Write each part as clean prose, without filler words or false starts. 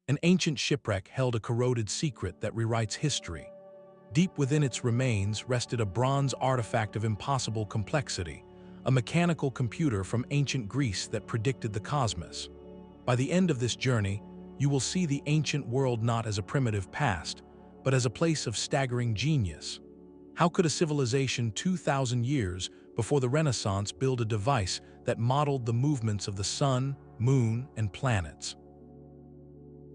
An ancient shipwreck held a corroded secret that rewrites history. Deep within its remains rested a bronze artifact of impossible complexity, a mechanical computer from ancient Greece that predicted the cosmos. By the end of this journey, you will see the ancient world not as a primitive past, but as a place of staggering genius. How could a civilization 2,000 years before the Renaissance build a device that modeled the movements of the sun, moon, and planets?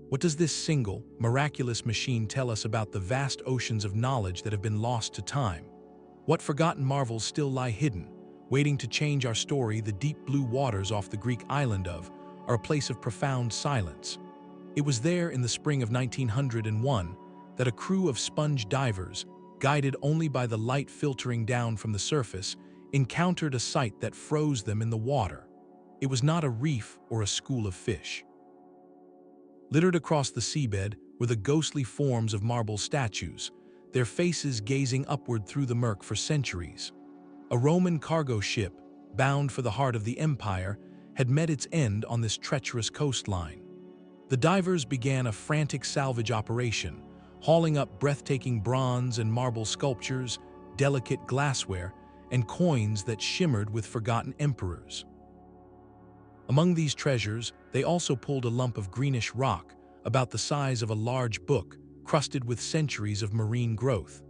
What does this single, miraculous machine tell us about the vast oceans of knowledge that have been lost to time? What forgotten marvels still lie hidden, waiting to change our story? The deep blue waters off the Greek island of are a place of profound silence. It was there in the spring of 1901 that a crew of sponge divers, guided only by the light filtering down from the surface, encountered a sight that froze them in the water. It was not a reef or a school of fish. Littered across the seabed were the ghostly forms of marble statues, their faces gazing upward through the murk for centuries. A Roman cargo ship, bound for the heart of the empire, had met its end on this treacherous coastline. The divers began a frantic salvage operation, hauling up breathtaking bronze and marble sculptures, delicate glassware, and coins that shimmered with forgotten emperors. Among these treasures, they also pulled a lump of greenish rock, about the size of a large book, crusted with centuries of marine growth.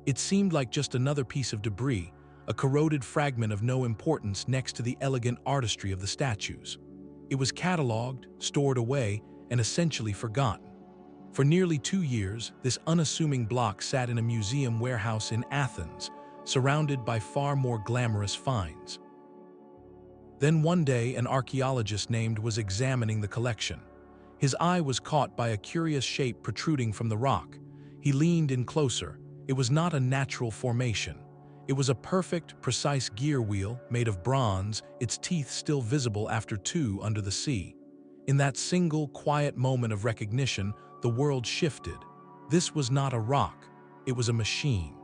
It seemed like just another piece of debris, a corroded fragment of no importance next to the elegant artistry of the statues. It was catalogued, stored away, and essentially forgotten. For nearly 2 years, this unassuming block sat in a museum warehouse in Athens, surrounded by far more glamorous finds. Then one day, an archaeologist named was examining the collection. His eye was caught by a curious shape protruding from the rock. He leaned in closer. It was not a natural formation. It was a perfect, precise gear wheel made of bronze, its teeth still visible after 2 under the sea. In that single, quiet moment of recognition, the world shifted. This was not a rock. It was a machine.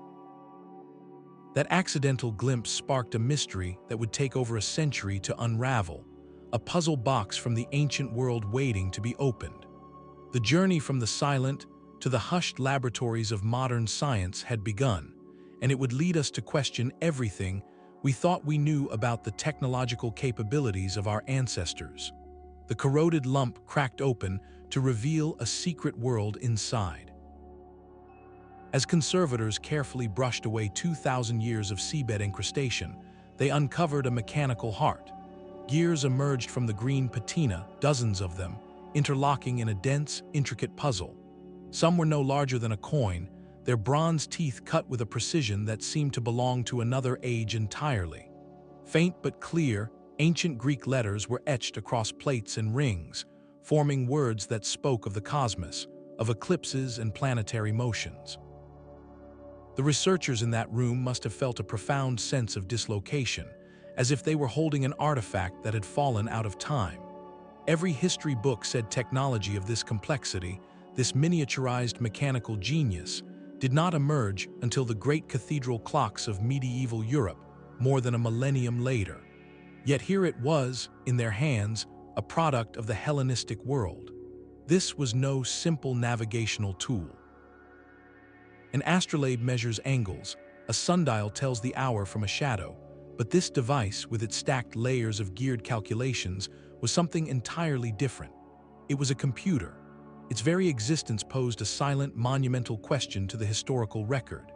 That accidental glimpse sparked a mystery that would take over a century to unravel, a puzzle box from the ancient world waiting to be opened. The journey from the silent to the hushed laboratories of modern science had begun, and it would lead us to question everything we thought we knew about the technological capabilities of our ancestors. The corroded lump cracked open to reveal a secret world inside. As conservators carefully brushed away 2,000 years of seabed incrustation, they uncovered a mechanical heart. Gears emerged from the green patina, dozens of them, interlocking in a dense, intricate puzzle. Some were no larger than a coin, their bronze teeth cut with a precision that seemed to belong to another age entirely. Faint but clear, ancient Greek letters were etched across plates and rings, forming words that spoke of the cosmos, of eclipses and planetary motions. The researchers in that room must have felt a profound sense of dislocation, as if they were holding an artifact that had fallen out of time. Every history book said technology of this complexity, this miniaturized mechanical genius, did not emerge until the great cathedral clocks of medieval Europe, more than a millennium later. Yet here it was, in their hands, a product of the Hellenistic world. This was no simple navigational tool. An astrolabe measures angles, a sundial tells the hour from a shadow, but this device, with its stacked layers of geared calculations, was something entirely different. It was a computer. Its very existence posed a silent, monumental question to the historical record.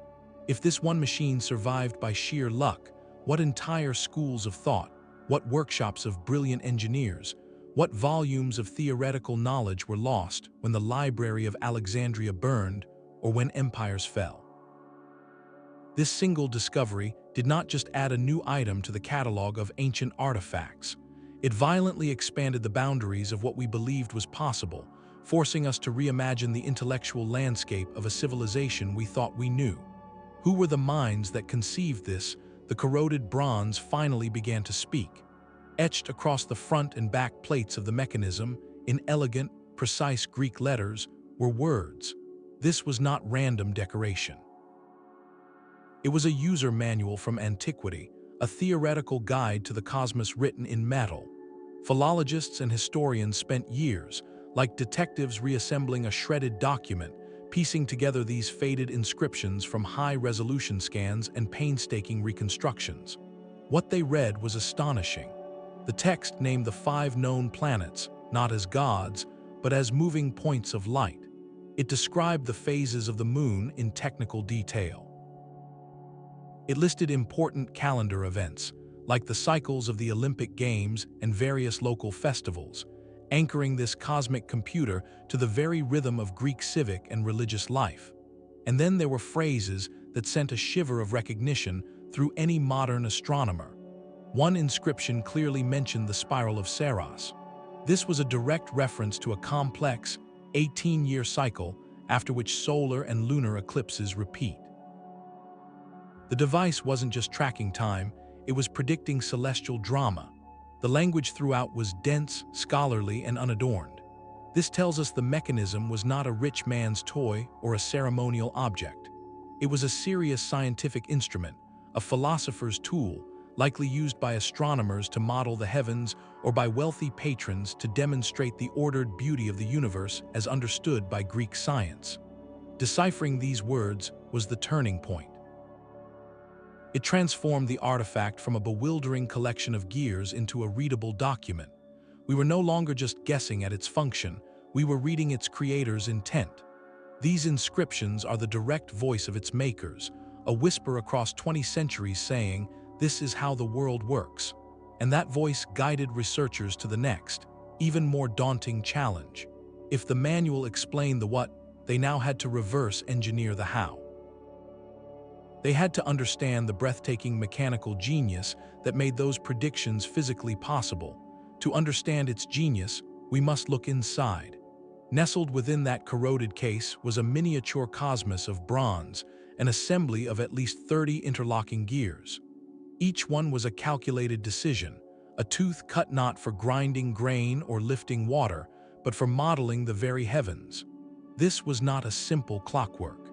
If this one machine survived by sheer luck, what entire schools of thought, what workshops of brilliant engineers, what volumes of theoretical knowledge were lost when the Library of Alexandria burned or when empires fell? This single discovery did not just add a new item to the catalog of ancient artifacts. It violently expanded the boundaries of what we believed was possible, forcing us to reimagine the intellectual landscape of a civilization we thought we knew. Who were the minds that conceived this? The corroded bronze finally began to speak. Etched across the front and back plates of the mechanism, in elegant, precise Greek letters, were words. This was not random decoration. It was a user manual from antiquity, a theoretical guide to the cosmos written in metal. Philologists and historians spent years, like detectives reassembling a shredded document, piecing together these faded inscriptions from high-resolution scans and painstaking reconstructions. What they read was astonishing. The text named the 5 known planets, not as gods, but as moving points of light. It described the phases of the moon in technical detail. It listed important calendar events, like the cycles of the Olympic Games and various local festivals, anchoring this cosmic computer to the very rhythm of Greek civic and religious life. And then there were phrases that sent a shiver of recognition through any modern astronomer. One inscription clearly mentioned the spiral of Saros. This was a direct reference to a complex, 18-year cycle after which solar and lunar eclipses repeat. The device wasn't just tracking time, it was predicting celestial drama. The language throughout was dense, scholarly, and unadorned. This tells us the mechanism was not a rich man's toy or a ceremonial object. It was a serious scientific instrument, a philosopher's tool, likely used by astronomers to model the heavens or by wealthy patrons to demonstrate the ordered beauty of the universe as understood by Greek science. Deciphering these words was the turning point. It transformed the artifact from a bewildering collection of gears into a readable document. We were no longer just guessing at its function, we were reading its creator's intent. These inscriptions are the direct voice of its makers, a whisper across 20 centuries saying, "This is how the world works." And that voice guided researchers to the next, even more daunting challenge. If the manual explained the what, they now had to reverse engineer the how. They had to understand the breathtaking mechanical genius that made those predictions physically possible. To understand its genius, we must look inside. Nestled within that corroded case was a miniature cosmos of bronze, an assembly of at least 30 interlocking gears. Each one was a calculated decision, a tooth cut not for grinding grain or lifting water, but for modeling the very heavens. This was not a simple clockwork.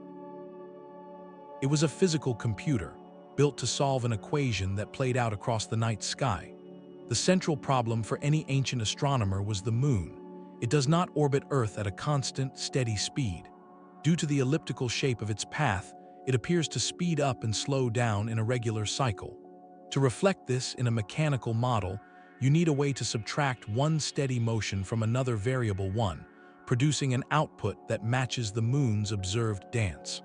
It was a physical computer, built to solve an equation that played out across the night sky. The central problem for any ancient astronomer was the moon. It does not orbit Earth at a constant, steady speed. Due to the elliptical shape of its path, it appears to speed up and slow down in a regular cycle. To reflect this in a mechanical model, you need a way to subtract one steady motion from another variable one, producing an output that matches the moon's observed dance.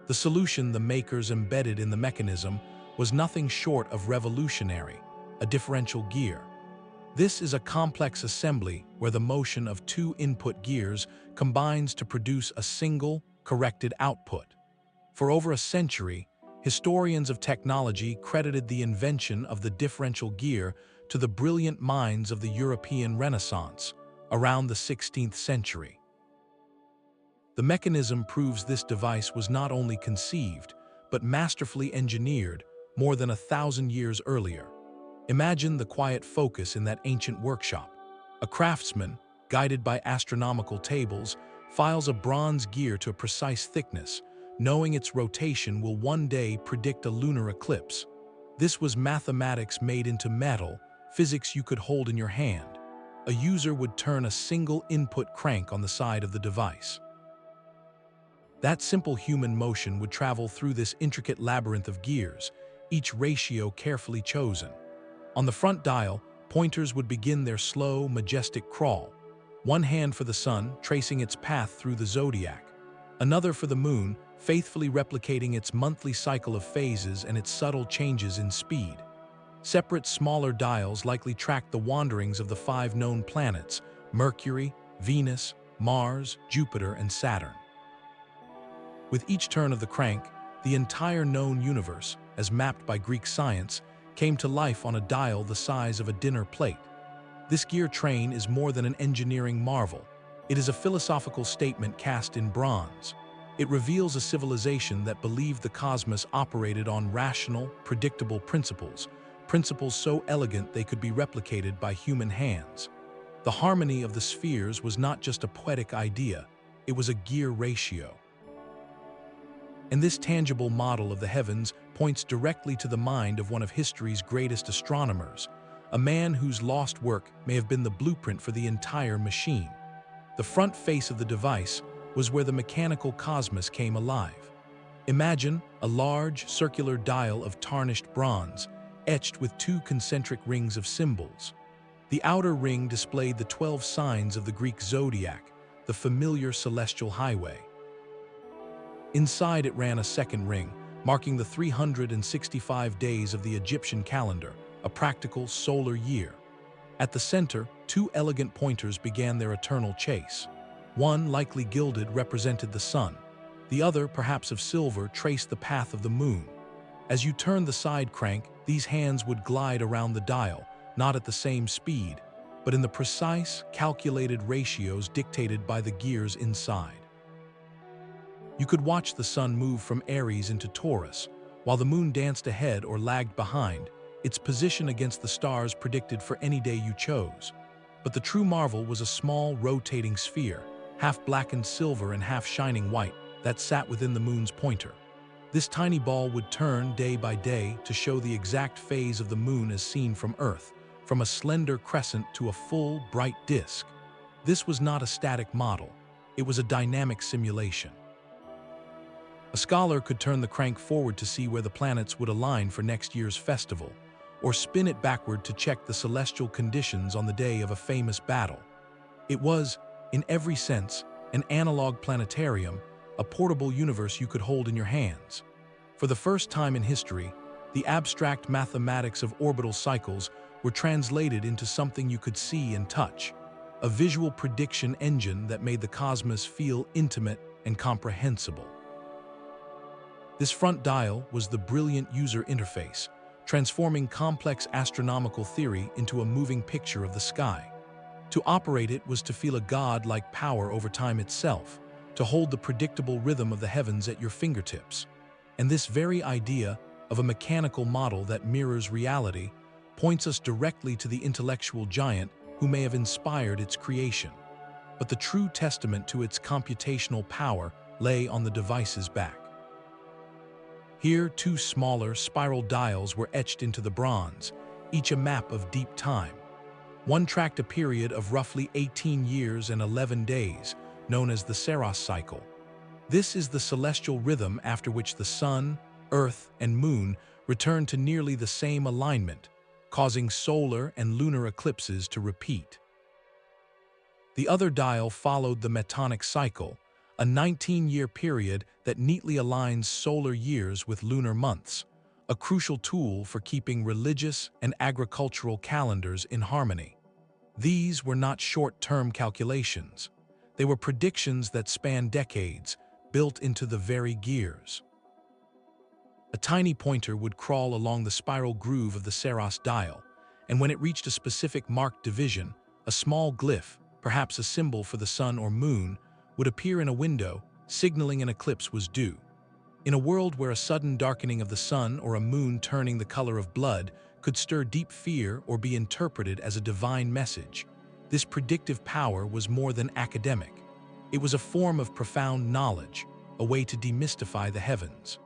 The solution the makers embedded in the mechanism was nothing short of revolutionary, a differential gear. This is a complex assembly where the motion of 2 input gears combines to produce a single, corrected output. For over a century, historians of technology credited the invention of the differential gear to the brilliant minds of the European Renaissance, around the 16th century. The mechanism proves this device was not only conceived, but masterfully engineered more than 1,000 years earlier. Imagine the quiet focus in that ancient workshop. A craftsman, guided by astronomical tables, files a bronze gear to a precise thickness, knowing its rotation will one day predict a lunar eclipse. This was mathematics made into metal, physics you could hold in your hand. A user would turn a single input crank on the side of the device. That simple human motion would travel through this intricate labyrinth of gears, each ratio carefully chosen. On the front dial, pointers would begin their slow, majestic crawl. One hand for the sun, tracing its path through the zodiac. Another for the moon, faithfully replicating its monthly cycle of phases and its subtle changes in speed. Separate, smaller dials likely tracked the wanderings of the 5 known planets: Mercury, Venus, Mars, Jupiter, and Saturn. With each turn of the crank, the entire known universe, as mapped by Greek science, came to life on a dial the size of a dinner plate. This gear train is more than an engineering marvel. It is a philosophical statement cast in bronze. It reveals a civilization that believed the cosmos operated on rational, predictable principles so elegant they could be replicated by human hands. The harmony of the spheres was not just a poetic idea, it was a gear ratio. And this tangible model of the heavens points directly to the mind of one of history's greatest astronomers, a man whose lost work may have been the blueprint for the entire machine. The front face of the device was where the mechanical cosmos came alive. Imagine a large, circular dial of tarnished bronze, etched with two concentric rings of symbols. The outer ring displayed the 12 signs of the Greek zodiac, the familiar celestial highway. Inside it ran a second ring, marking the 365 days of the Egyptian calendar, a practical solar year. At the center, two elegant pointers began their eternal chase. One, likely gilded, represented the sun. The other, perhaps of silver, traced the path of the moon. As you turned the side crank, these hands would glide around the dial, not at the same speed, but in the precise, calculated ratios dictated by the gears inside. You could watch the sun move from Aries into Taurus, while the moon danced ahead or lagged behind, its position against the stars predicted for any day you chose. But the true marvel was a small, rotating sphere, half blackened silver and half shining white, that sat within the moon's pointer. This tiny ball would turn day by day to show the exact phase of the moon as seen from Earth, from a slender crescent to a full, bright disk. This was not a static model. It was a dynamic simulation. A scholar could turn the crank forward to see where the planets would align for next year's festival, or spin it backward to check the celestial conditions on the day of a famous battle. It was, in every sense, an analog planetarium, a portable universe you could hold in your hands. For the first time in history, the abstract mathematics of orbital cycles were translated into something you could see and touch, a visual prediction engine that made the cosmos feel intimate and comprehensible. This front dial was the brilliant user interface, transforming complex astronomical theory into a moving picture of the sky. To operate it was to feel a god-like power over time itself, to hold the predictable rhythm of the heavens at your fingertips. And this very idea of a mechanical model that mirrors reality points us directly to the intellectual giant who may have inspired its creation. But the true testament to its computational power lay on the device's back. Here, two smaller, spiral dials were etched into the bronze, each a map of deep time. One tracked a period of roughly 18 years and 11 days, known as the Saros cycle. This is the celestial rhythm after which the sun, earth, and moon return to nearly the same alignment, causing solar and lunar eclipses to repeat. The other dial followed the Metonic cycle, a 19-year period that neatly aligns solar years with lunar months, a crucial tool for keeping religious and agricultural calendars in harmony. These were not short-term calculations. They were predictions that spanned decades, built into the very gears. A tiny pointer would crawl along the spiral groove of the Saros dial, and when it reached a specific marked division, a small glyph, perhaps a symbol for the sun or moon, would appear in a window, signaling an eclipse was due. In a world where a sudden darkening of the sun or a moon turning the color of blood could stir deep fear or be interpreted as a divine message, this predictive power was more than academic. It was a form of profound knowledge, a way to demystify the heavens.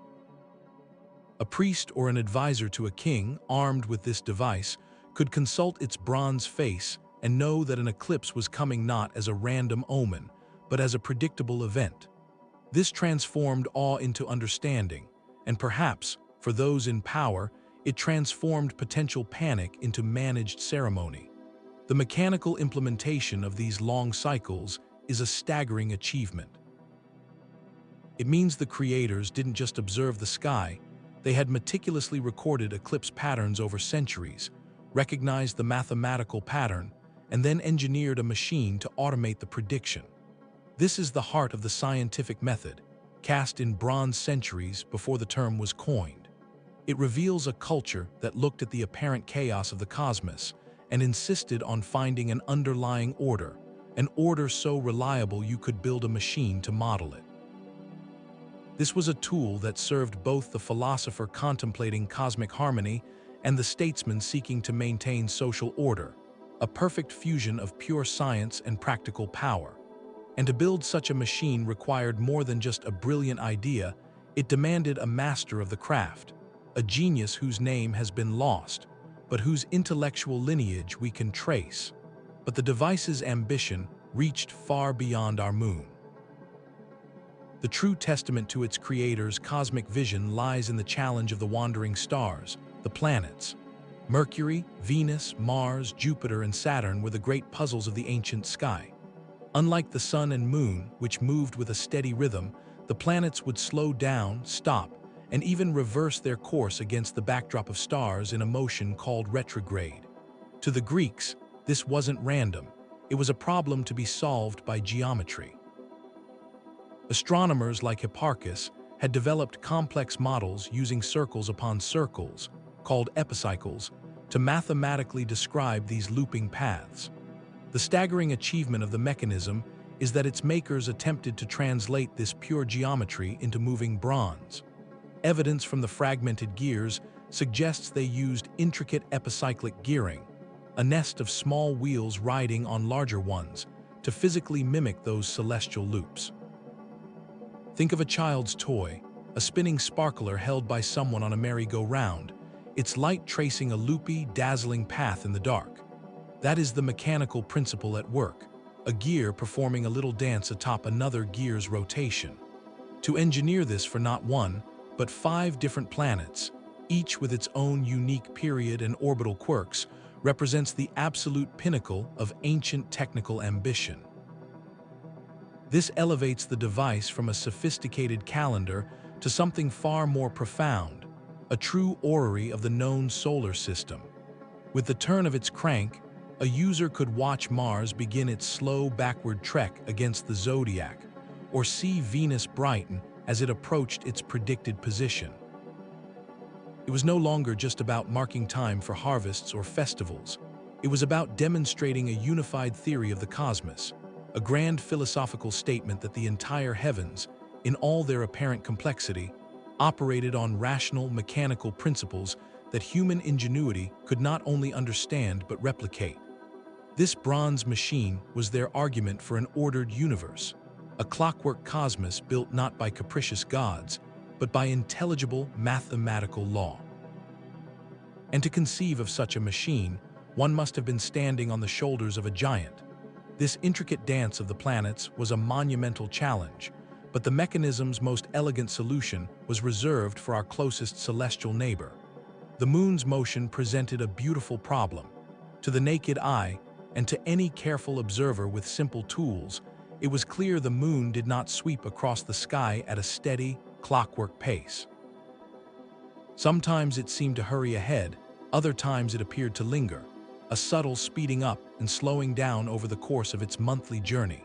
A priest or an advisor to a king, armed with this device, could consult its bronze face and know that an eclipse was coming not as a random omen, but as a predictable event. This transformed awe into understanding, and perhaps, for those in power, it transformed potential panic into managed ceremony. The mechanical implementation of these long cycles is a staggering achievement. It means the creators didn't just observe the sky, they had meticulously recorded eclipse patterns over centuries, recognized the mathematical pattern, and then engineered a machine to automate the prediction. This is the heart of the scientific method, cast in bronze centuries before the term was coined. It reveals a culture that looked at the apparent chaos of the cosmos and insisted on finding an underlying order, an order so reliable you could build a machine to model it. This was a tool that served both the philosopher contemplating cosmic harmony and the statesman seeking to maintain social order, a perfect fusion of pure science and practical power. And to build such a machine required more than just a brilliant idea, it demanded a master of the craft, a genius whose name has been lost, but whose intellectual lineage we can trace. But the device's ambition reached far beyond our moon. The true testament to its creator's cosmic vision lies in the challenge of the wandering stars, the planets. Mercury, Venus, Mars, Jupiter, and Saturn were the great puzzles of the ancient sky. Unlike the sun and moon, which moved with a steady rhythm, the planets would slow down, stop, and even reverse their course against the backdrop of stars in a motion called retrograde. To the Greeks, this wasn't random. It was a problem to be solved by geometry. Astronomers like Hipparchus had developed complex models using circles upon circles, called epicycles, to mathematically describe these looping paths. The staggering achievement of the mechanism is that its makers attempted to translate this pure geometry into moving bronze. Evidence from the fragmented gears suggests they used intricate epicyclic gearing, a nest of small wheels riding on larger ones, to physically mimic those celestial loops. Think of a child's toy, a spinning sparkler held by someone on a merry-go-round, its light tracing a loopy, dazzling path in the dark. That is the mechanical principle at work, a gear performing a little dance atop another gear's rotation. To engineer this for not one, but 5 different planets, each with its own unique period and orbital quirks, represents the absolute pinnacle of ancient technical ambition. This elevates the device from a sophisticated calendar to something far more profound, a true orrery of the known solar system. With the turn of its crank, a user could watch Mars begin its slow backward trek against the zodiac, or see Venus brighten as it approached its predicted position. It was no longer just about marking time for harvests or festivals. It was about demonstrating a unified theory of the cosmos, a grand philosophical statement that the entire heavens, in all their apparent complexity, operated on rational, mechanical principles that human ingenuity could not only understand but replicate. This bronze machine was their argument for an ordered universe, a clockwork cosmos built not by capricious gods, but by intelligible mathematical law. And to conceive of such a machine, one must have been standing on the shoulders of a giant. This intricate dance of the planets was a monumental challenge, but the mechanism's most elegant solution was reserved for our closest celestial neighbor. The moon's motion presented a beautiful problem. To the naked eye, and to any careful observer with simple tools, it was clear the moon did not sweep across the sky at a steady, clockwork pace. Sometimes it seemed to hurry ahead, other times it appeared to linger, a subtle speeding up and slowing down over the course of its monthly journey.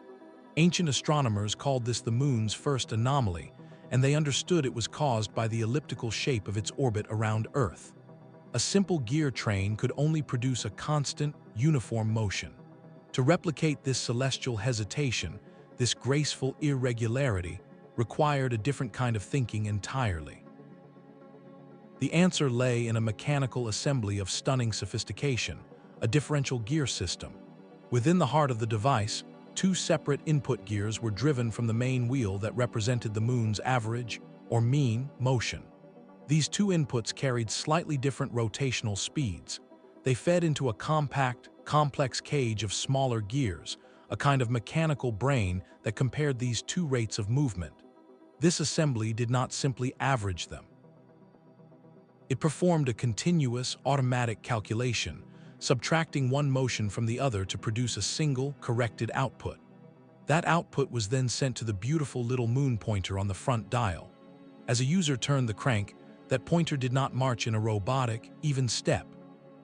Ancient astronomers called this the moon's first anomaly, and they understood it was caused by the elliptical shape of its orbit around Earth. A simple gear train could only produce a constant, uniform motion. To replicate this celestial hesitation, this graceful irregularity, required a different kind of thinking entirely. The answer lay in a mechanical assembly of stunning sophistication, a differential gear system. Within the heart of the device, 2 separate input gears were driven from the main wheel that represented the moon's average, or mean, motion. These 2 inputs carried slightly different rotational speeds. They fed into a compact, complex cage of smaller gears, a kind of mechanical brain that compared these 2 rates of movement. This assembly did not simply average them. It performed a continuous, automatic calculation, subtracting one motion from the other to produce a single, corrected output. That output was then sent to the beautiful little moon pointer on the front dial. As a user turned the crank, that pointer did not march in a robotic, even step.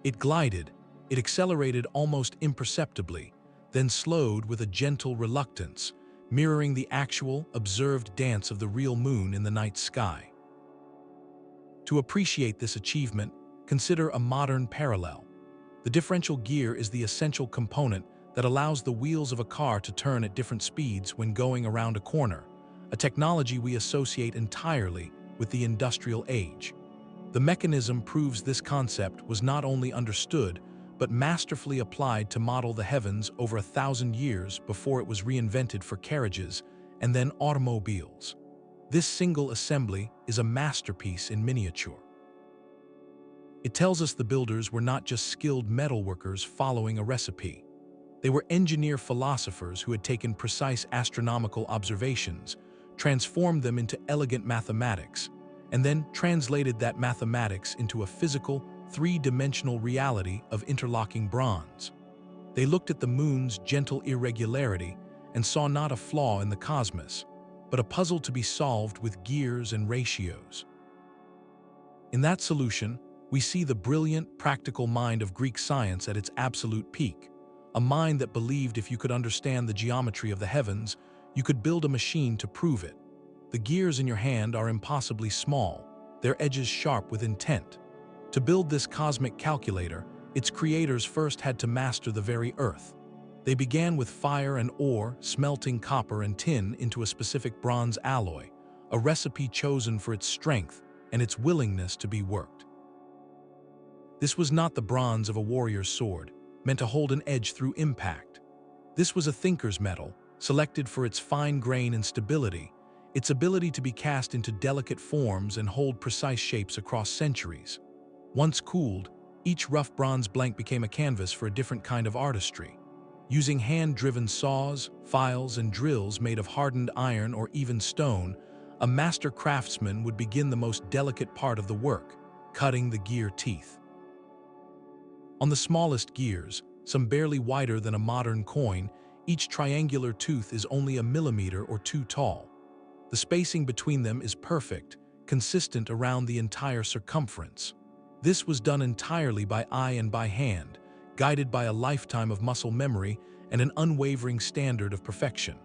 It glided, it accelerated almost imperceptibly, then slowed with a gentle reluctance, mirroring the actual, observed dance of the real moon in the night sky. To appreciate this achievement, consider a modern parallel. The differential gear is the essential component that allows the wheels of a car to turn at different speeds when going around a corner, a technology we associate entirely with the industrial age. The mechanism proves this concept was not only understood, but masterfully applied to model the heavens over 1,000 years before it was reinvented for carriages and then automobiles. This single assembly is a masterpiece in miniature. It tells us the builders were not just skilled metalworkers following a recipe. They were engineer philosophers who had taken precise astronomical observations, transformed them into elegant mathematics, and then translated that mathematics into a physical, three-dimensional reality of interlocking bronze. They looked at the moon's gentle irregularity and saw not a flaw in the cosmos, but a puzzle to be solved with gears and ratios. In that solution, we see the brilliant, practical mind of Greek science at its absolute peak, a mind that believed if you could understand the geometry of the heavens, you could build a machine to prove it. The gears in your hand are impossibly small, their edges sharp with intent. To build this cosmic calculator, its creators first had to master the very earth. They began with fire and ore, smelting copper and tin into a specific bronze alloy, a recipe chosen for its strength and its willingness to be worked. This was not the bronze of a warrior's sword, meant to hold an edge through impact. This was a thinker's metal, selected for its fine grain and stability, its ability to be cast into delicate forms and hold precise shapes across centuries. Once cooled, each rough bronze blank became a canvas for a different kind of artistry. Using hand-driven saws, files, and drills made of hardened iron or even stone, a master craftsman would begin the most delicate part of the work, cutting the gear teeth. On the smallest gears, some barely wider than a modern coin, each triangular tooth is only a millimeter or two tall. The spacing between them is perfect, consistent around the entire circumference. This was done entirely by eye and by hand, guided by a lifetime of muscle memory and an unwavering standard of perfection.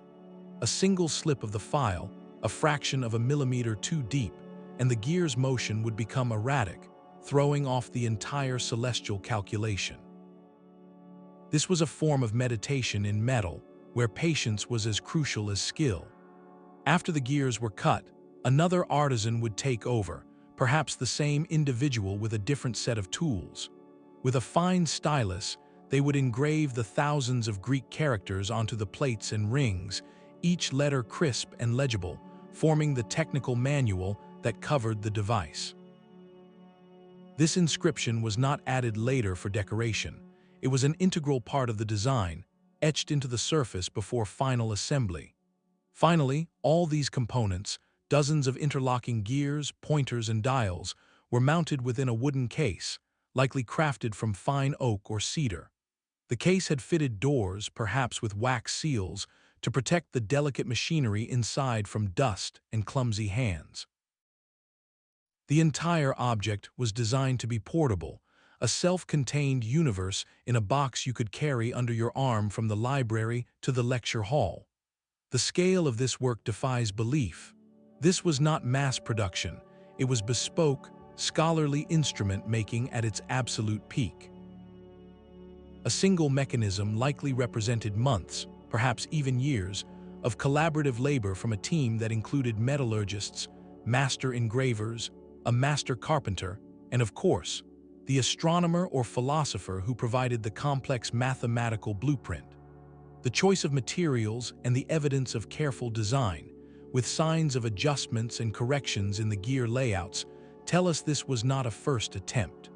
A single slip of the file, a fraction of a millimeter too deep, and the gear's motion would become erratic, throwing off the entire celestial calculation. This was a form of meditation in metal, where patience was as crucial as skill. After the gears were cut, another artisan would take over, perhaps the same individual with a different set of tools. With a fine stylus, they would engrave the thousands of Greek characters onto the plates and rings, each letter crisp and legible, forming the technical manual that covered the device. This inscription was not added later for decoration. It was an integral part of the design, etched into the surface before final assembly. Finally, all these components, dozens of interlocking gears, pointers, and dials, were mounted within a wooden case, likely crafted from fine oak or cedar. The case had fitted doors, perhaps with wax seals, to protect the delicate machinery inside from dust and clumsy hands. The entire object was designed to be portable, a self-contained universe in a box you could carry under your arm from the library to the lecture hall. The scale of this work defies belief. This was not mass production, it was bespoke, scholarly instrument making at its absolute peak. A single mechanism likely represented months, perhaps even years, of collaborative labor from a team that included metallurgists, master engravers, a master carpenter, and of course, the astronomer or philosopher who provided the complex mathematical blueprint. The choice of materials and the evidence of careful design, with signs of adjustments and corrections in the gear layouts, tell us this was not a first attempt.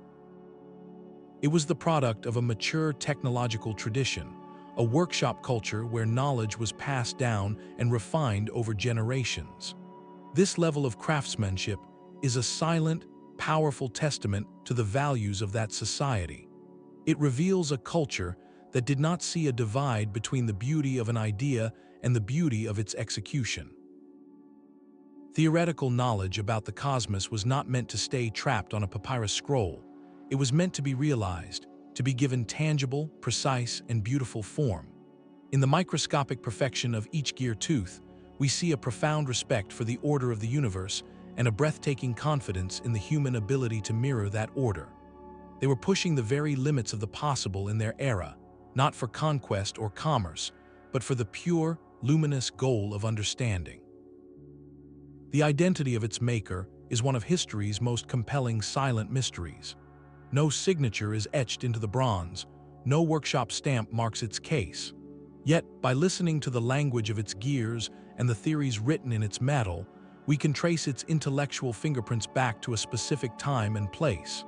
It was the product of a mature technological tradition, a workshop culture where knowledge was passed down and refined over generations. This level of craftsmanship is a silent, powerful testament to the values of that society. It reveals a culture that did not see a divide between the beauty of an idea and the beauty of its execution. Theoretical knowledge about the cosmos was not meant to stay trapped on a papyrus scroll. It was meant to be realized, to be given tangible, precise, and beautiful form. In the microscopic perfection of each gear tooth, we see a profound respect for the order of the universe and a breathtaking confidence in the human ability to mirror that order. They were pushing the very limits of the possible in their era, not for conquest or commerce, but for the pure, luminous goal of understanding. The identity of its maker is one of history's most compelling silent mysteries. No signature is etched into the bronze, no workshop stamp marks its case. Yet, by listening to the language of its gears and the theories written in its metal, we can trace its intellectual fingerprints back to a specific time and place.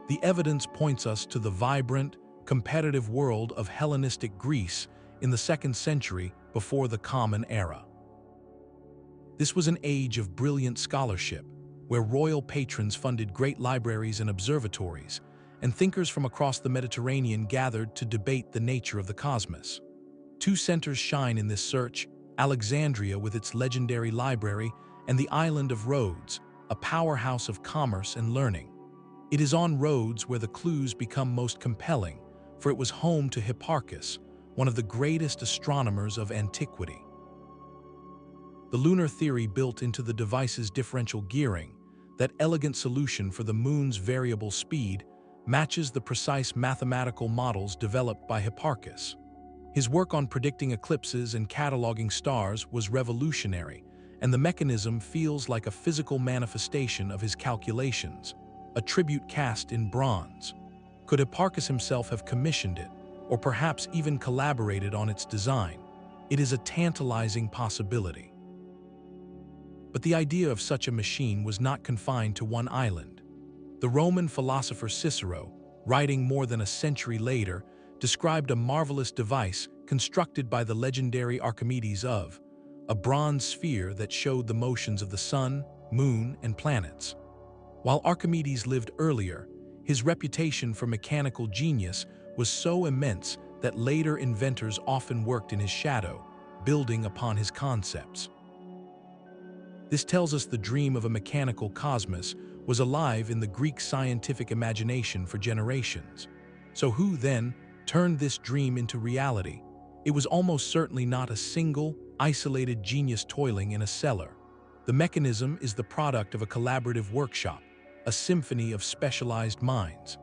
The evidence points us to the vibrant, competitive world of Hellenistic Greece in the 2nd century before the Common Era. This was an age of brilliant scholarship, where royal patrons funded great libraries and observatories, and thinkers from across the Mediterranean gathered to debate the nature of the cosmos. Two centers shine in this search: Alexandria with its legendary library, and the island of Rhodes, a powerhouse of commerce and learning. It is on Rhodes where the clues become most compelling, for it was home to Hipparchus, one of the greatest astronomers of antiquity. The lunar theory built into the device's differential gearing, that elegant solution for the moon's variable speed, matches the precise mathematical models developed by Hipparchus. His work on predicting eclipses and cataloging stars was revolutionary, and the mechanism feels like a physical manifestation of his calculations, a tribute cast in bronze. Could Hipparchus himself have commissioned it, or perhaps even collaborated on its design? It is a tantalizing possibility. But the idea of such a machine was not confined to one island. The Roman philosopher Cicero, writing more than a century later, described a marvelous device constructed by the legendary Archimedes of a bronze sphere that showed the motions of the sun, moon, and planets. While Archimedes lived earlier, his reputation for mechanical genius was so immense that later inventors often worked in his shadow, building upon his concepts. This tells us the dream of a mechanical cosmos was alive in the Greek scientific imagination for generations. So who, then, turned this dream into reality? It was almost certainly not a single, isolated genius toiling in a cellar. The mechanism is the product of a collaborative workshop, a symphony of specialized minds.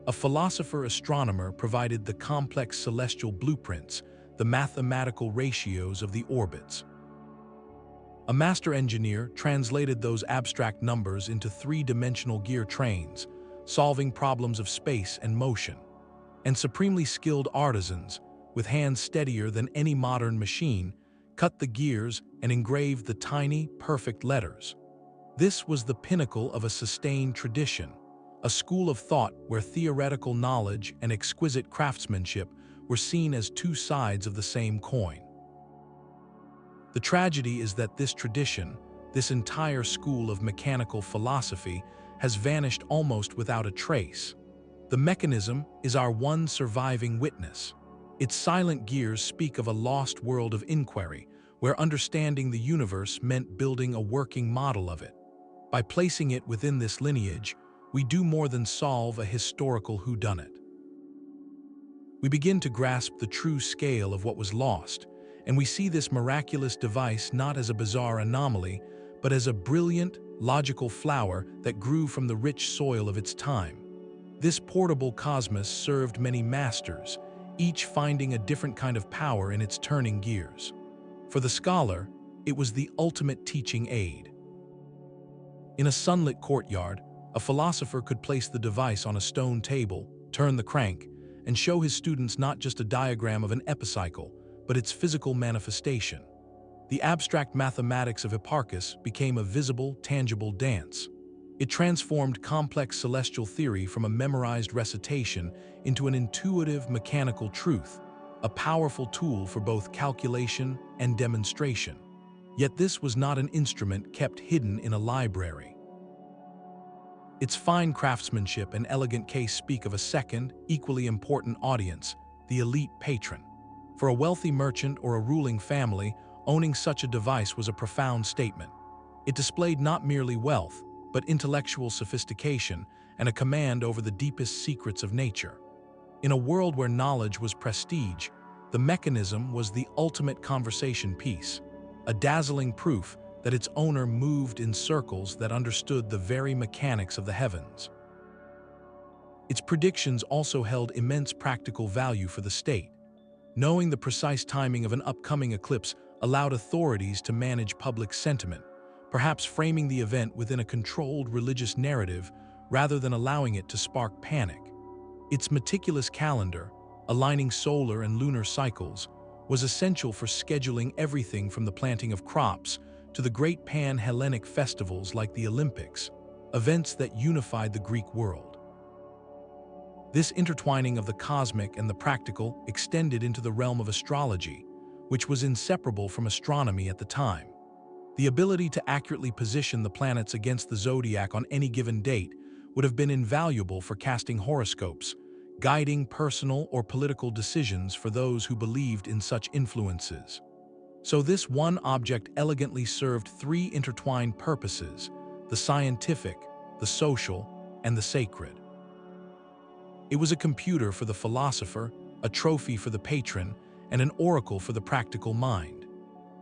A philosopher-astronomer provided the complex celestial blueprints, the mathematical ratios of the orbits. A master engineer translated those abstract numbers into three-dimensional gear trains, solving problems of space and motion. And supremely skilled artisans, with hands steadier than any modern machine, cut the gears and engraved the tiny, perfect letters. This was the pinnacle of a sustained tradition, a school of thought where theoretical knowledge and exquisite craftsmanship were seen as two sides of the same coin. The tragedy is that this tradition, this entire school of mechanical philosophy, has vanished almost without a trace. The mechanism is our one surviving witness. Its silent gears speak of a lost world of inquiry, where understanding the universe meant building a working model of it. By placing it within this lineage, we do more than solve a historical whodunit. We begin to grasp the true scale of what was lost, and we see this miraculous device not as a bizarre anomaly, but as a brilliant, logical flower that grew from the rich soil of its time. This portable cosmos served many masters, each finding a different kind of power in its turning gears. For the scholar, it was the ultimate teaching aid. In a sunlit courtyard, a philosopher could place the device on a stone table, turn the crank, and show his students not just a diagram of an epicycle, but its physical manifestation. The abstract mathematics of Hipparchus became a visible, tangible dance. It transformed complex celestial theory from a memorized recitation into an intuitive, mechanical truth, a powerful tool for both calculation and demonstration. Yet this was not an instrument kept hidden in a library. Its fine craftsmanship and elegant case speak of a second, equally important audience, the elite patron. For a wealthy merchant or a ruling family, owning such a device was a profound statement. It displayed not merely wealth, but intellectual sophistication and a command over the deepest secrets of nature. In a world where knowledge was prestige, the mechanism was the ultimate conversation piece, a dazzling proof that its owner moved in circles that understood the very mechanics of the heavens. Its predictions also held immense practical value for the state. Knowing the precise timing of an upcoming eclipse allowed authorities to manage public sentiment, perhaps framing the event within a controlled religious narrative rather than allowing it to spark panic. Its meticulous calendar, aligning solar and lunar cycles, was essential for scheduling everything from the planting of crops to the great pan-Hellenic festivals like the Olympics, events that unified the Greek world. This intertwining of the cosmic and the practical extended into the realm of astrology, which was inseparable from astronomy at the time. The ability to accurately position the planets against the zodiac on any given date would have been invaluable for casting horoscopes, guiding personal or political decisions for those who believed in such influences. So this one object elegantly served three intertwined purposes: the scientific, the social, and the sacred. It was a computer for the philosopher, a trophy for the patron, and an oracle for the practical mind.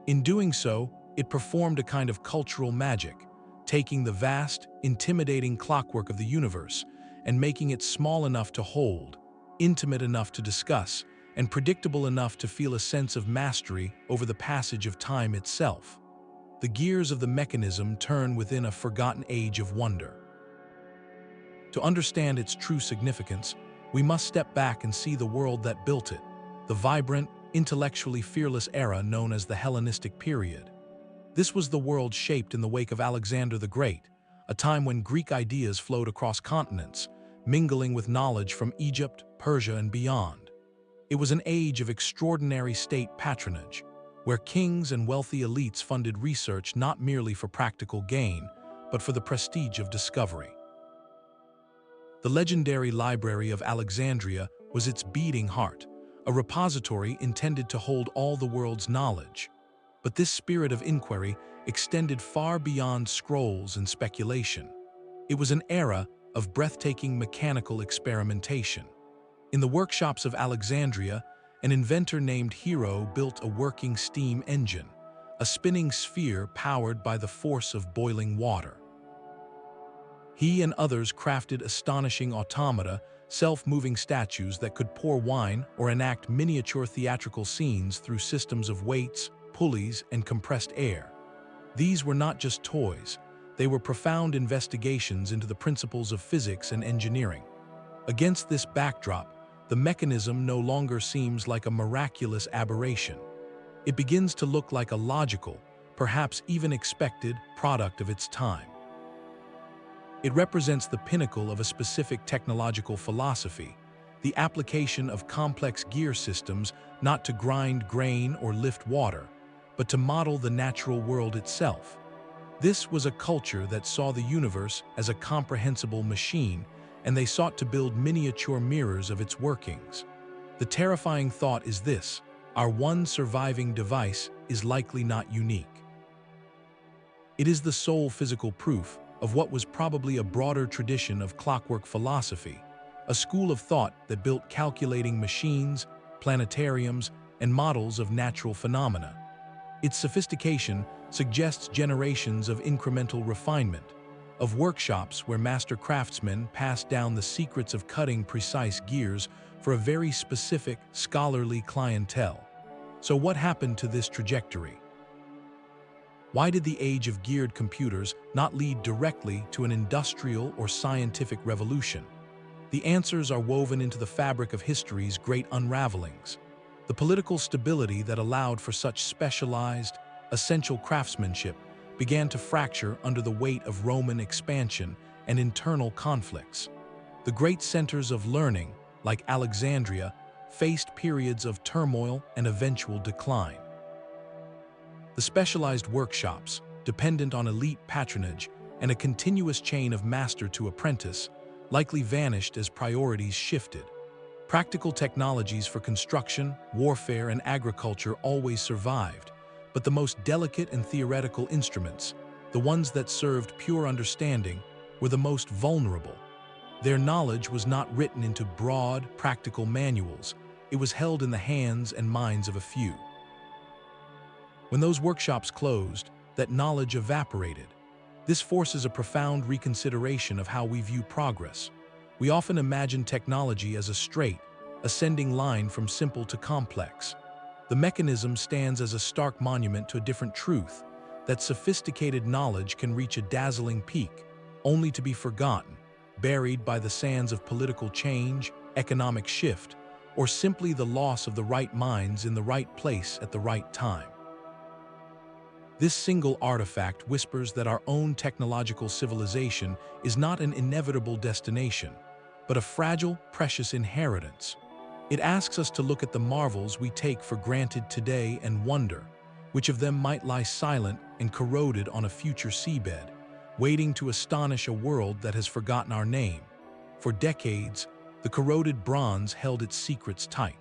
In doing so, it performed a kind of cultural magic, taking the vast, intimidating clockwork of the universe and making it small enough to hold, intimate enough to discuss, and predictable enough to feel a sense of mastery over the passage of time itself. The gears of the mechanism turn within a forgotten age of wonder. To understand its true significance, we must step back and see the world that built it, the vibrant, intellectually fearless era known as the Hellenistic period. This was the world shaped in the wake of Alexander the Great, a time when Greek ideas flowed across continents, mingling with knowledge from Egypt, Persia, and beyond. It was an age of extraordinary state patronage, where kings and wealthy elites funded research not merely for practical gain, but for the prestige of discovery. The legendary Library of Alexandria was its beating heart, a repository intended to hold all the world's knowledge. But this spirit of inquiry extended far beyond scrolls and speculation. It was an era of breathtaking mechanical experimentation. In the workshops of Alexandria, an inventor named Hero built a working steam engine, a spinning sphere powered by the force of boiling water. He and others crafted astonishing automata, self-moving statues that could pour wine or enact miniature theatrical scenes through systems of weights, pulleys, and compressed air. These were not just toys, they were profound investigations into the principles of physics and engineering. Against this backdrop, the mechanism no longer seems like a miraculous aberration. It begins to look like a logical, perhaps even expected, product of its time. It represents the pinnacle of a specific technological philosophy, the application of complex gear systems not to grind grain or lift water, but to model the natural world itself. This was a culture that saw the universe as a comprehensible machine, and they sought to build miniature mirrors of its workings. The terrifying thought is this: our one surviving device is likely not unique. It is the sole physical proof of what was probably a broader tradition of clockwork philosophy, a school of thought that built calculating machines, planetariums, and models of natural phenomena. Its sophistication suggests generations of incremental refinement, of workshops where master craftsmen passed down the secrets of cutting precise gears for a very specific, scholarly clientele. So what happened to this trajectory? Why did the age of geared computers not lead directly to an industrial or scientific revolution? The answers are woven into the fabric of history's great unravelings. The political stability that allowed for such specialized, essential craftsmanship began to fracture under the weight of Roman expansion and internal conflicts. The great centers of learning, like Alexandria, faced periods of turmoil and eventual decline. The specialized workshops, dependent on elite patronage and a continuous chain of master to apprentice, likely vanished as priorities shifted. Practical technologies for construction, warfare, and agriculture always survived, but the most delicate and theoretical instruments, the ones that served pure understanding, were the most vulnerable. Their knowledge was not written into broad, practical manuals. It was held in the hands and minds of a few. When those workshops closed, that knowledge evaporated. This forces a profound reconsideration of how we view progress. We often imagine technology as a straight, ascending line from simple to complex. The mechanism stands as a stark monument to a different truth, that sophisticated knowledge can reach a dazzling peak, only to be forgotten, buried by the sands of political change, economic shift, or simply the loss of the right minds in the right place at the right time. This single artifact whispers that our own technological civilization is not an inevitable destination, but a fragile, precious inheritance. It asks us to look at the marvels we take for granted today and wonder which of them might lie silent and corroded on a future seabed, waiting to astonish a world that has forgotten our name. For decades, the corroded bronze held its secrets tight.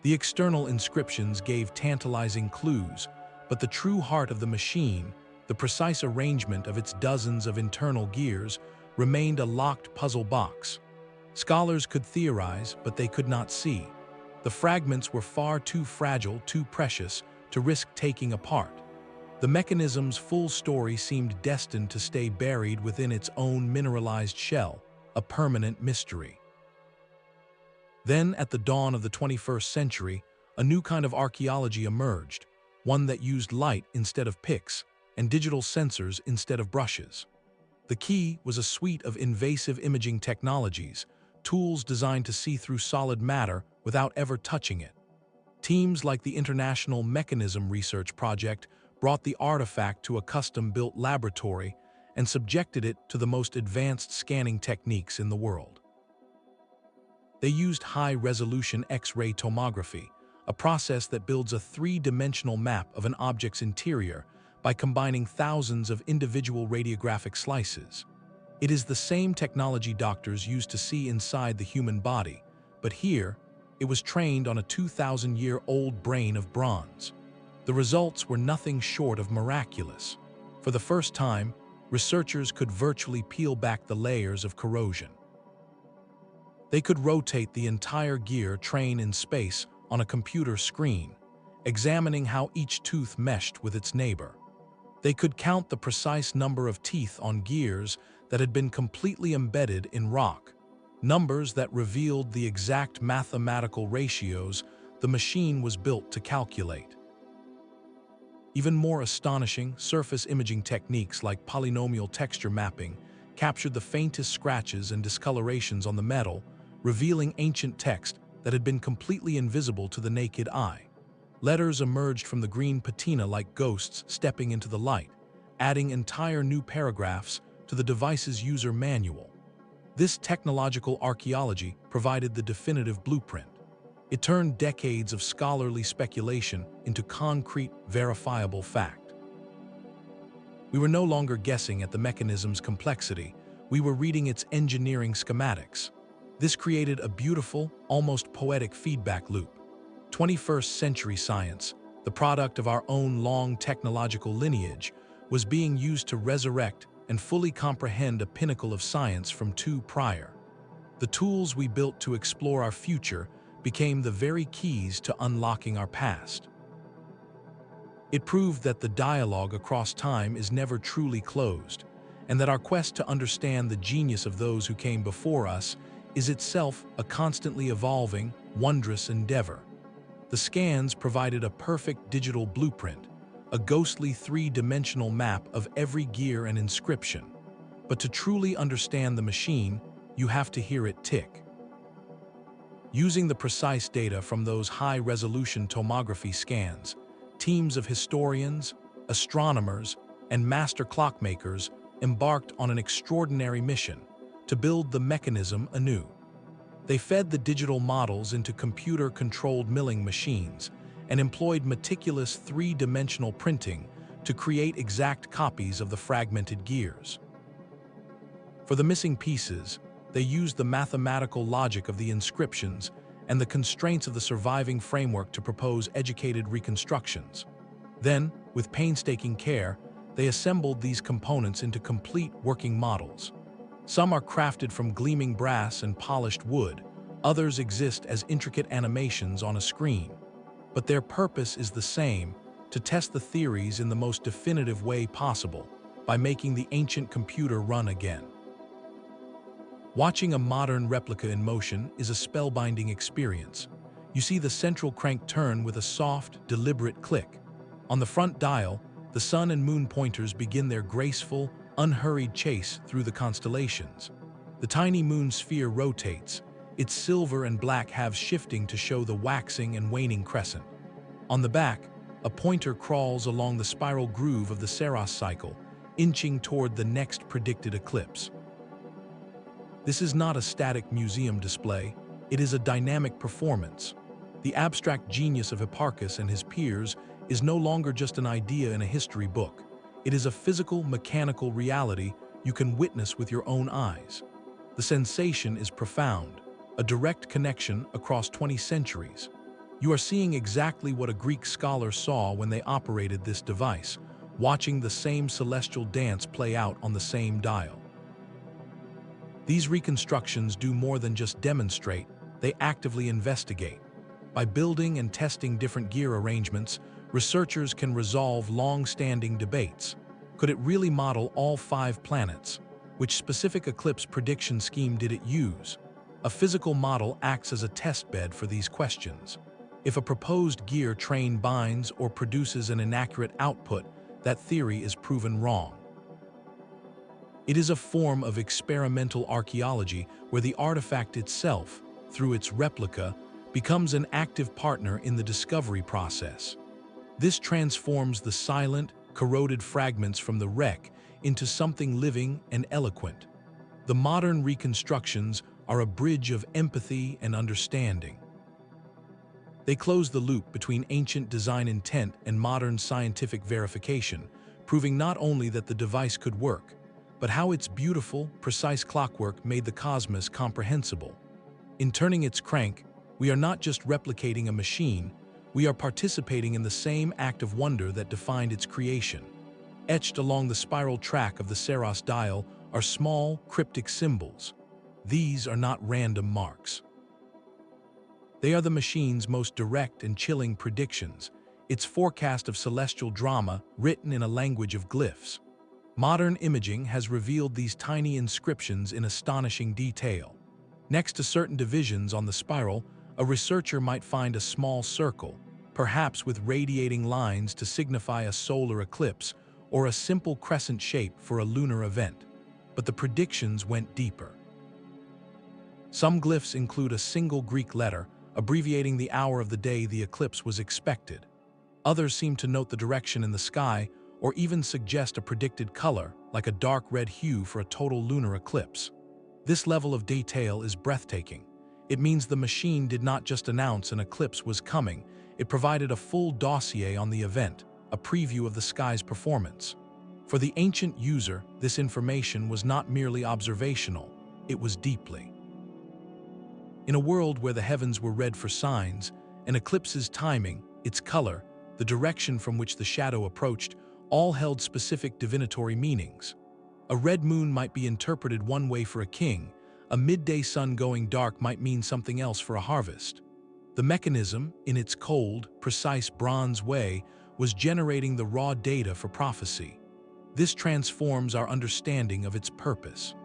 The external inscriptions gave tantalizing clues, but the true heart of the machine, the precise arrangement of its dozens of internal gears, remained a locked puzzle box. Scholars could theorize, but they could not see. The fragments were far too fragile, too precious, to risk taking apart. The mechanism's full story seemed destined to stay buried within its own mineralized shell, a permanent mystery. Then, at the dawn of the 21st century, a new kind of archaeology emerged, one that used light instead of picks and digital sensors instead of brushes. The key was a suite of invasive imaging technologies, tools designed to see through solid matter without ever touching it. Teams like the International Mechanism Research Project brought the artifact to a custom-built laboratory and subjected it to the most advanced scanning techniques in the world. They used high-resolution X-ray tomography, a process that builds a three-dimensional map of an object's interior by combining thousands of individual radiographic slices. It is the same technology doctors use to see inside the human body, but here, it was trained on a 2,000-year-old brain of bronze. The results were nothing short of miraculous. For the first time, researchers could virtually peel back the layers of corrosion. They could rotate the entire gear train in space on a computer screen, examining how each tooth meshed with its neighbor. They could count the precise number of teeth on gears that had been completely embedded in rock, numbers that revealed the exact mathematical ratios the machine was built to calculate. Even more astonishing, surface imaging techniques like polynomial texture mapping captured the faintest scratches and discolorations on the metal, revealing ancient text that had been completely invisible to the naked eye. Letters emerged from the green patina like ghosts stepping into the light, adding entire new paragraphs to the device's user manual. This technological archaeology provided the definitive blueprint. It turned decades of scholarly speculation into concrete, verifiable fact. We were no longer guessing at the mechanism's complexity, we were reading its engineering schematics. This created a beautiful, almost poetic feedback loop. 21st century science, the product of our own long technological lineage, was being used to resurrect and fully comprehend a pinnacle of science from two prior. The tools we built to explore our future became the very keys to unlocking our past. It proved that the dialogue across time is never truly closed, and that our quest to understand the genius of those who came before us is itself a constantly evolving, wondrous endeavor. The scans provided a perfect digital blueprint, a ghostly three-dimensional map of every gear and inscription. But to truly understand the machine, you have to hear it tick. Using the precise data from those high-resolution tomography scans, teams of historians, astronomers, and master clockmakers embarked on an extraordinary mission to build the mechanism anew. They fed the digital models into computer-controlled milling machines and employed meticulous three-dimensional printing to create exact copies of the fragmented gears. For the missing pieces, they used the mathematical logic of the inscriptions and the constraints of the surviving framework to propose educated reconstructions. Then, with painstaking care, they assembled these components into complete working models. Some are crafted from gleaming brass and polished wood, others exist as intricate animations on a screen. But their purpose is the same: to test the theories in the most definitive way possible, by making the ancient computer run again. Watching a modern replica in motion is a spellbinding experience. You see the central crank turn with a soft, deliberate click. On the front dial, the sun and moon pointers begin their graceful, unhurried chase through the constellations. The tiny moon sphere rotates, its silver and black halves shifting to show the waxing and waning crescent. On the back, a pointer crawls along the spiral groove of the Saros cycle, inching toward the next predicted eclipse. This is not a static museum display, it is a dynamic performance. The abstract genius of Hipparchus and his peers is no longer just an idea in a history book. It is a physical, mechanical reality you can witness with your own eyes. The sensation is profound, a direct connection across 20 centuries. You are seeing exactly what a Greek scholar saw when they operated this device, watching the same celestial dance play out on the same dial. These reconstructions do more than just demonstrate, they actively investigate. By building and testing different gear arrangements, researchers can resolve long-standing debates. Could it really model all 5 planets? Which specific eclipse prediction scheme did it use? A physical model acts as a test bed for these questions. If a proposed gear train binds or produces an inaccurate output, that theory is proven wrong. It is a form of experimental archaeology where the artifact itself, through its replica, becomes an active partner in the discovery process. This transforms the silent, corroded fragments from the wreck into something living and eloquent. The modern reconstructions are a bridge of empathy and understanding. They close the loop between ancient design intent and modern scientific verification, proving not only that the device could work, but how its beautiful, precise clockwork made the cosmos comprehensible. In turning its crank, we are not just replicating a machine, we are participating in the same act of wonder that defined its creation. Etched along the spiral track of the Saros dial are small, cryptic symbols. These are not random marks. They are the machine's most direct and chilling predictions, its forecast of celestial drama written in a language of glyphs. Modern imaging has revealed these tiny inscriptions in astonishing detail. Next to certain divisions on the spiral, a researcher might find a small circle, perhaps with radiating lines to signify a solar eclipse or a simple crescent shape for a lunar event. But the predictions went deeper. Some glyphs include a single Greek letter, abbreviating the hour of the day the eclipse was expected. Others seem to note the direction in the sky or even suggest a predicted color, like a dark red hue for a total lunar eclipse. This level of detail is breathtaking. It means the machine did not just announce an eclipse was coming, it provided a full dossier on the event, a preview of the sky's performance. For the ancient user, this information was not merely observational, it was deeply. In a world where the heavens were read for signs, an eclipse's timing, its color, the direction from which the shadow approached, all held specific divinatory meanings. A red moon might be interpreted one way for a king, a midday sun going dark might mean something else for a harvest. The mechanism, in its cold, precise bronze way, was generating the raw data for prophecy. This transforms our understanding of its purpose.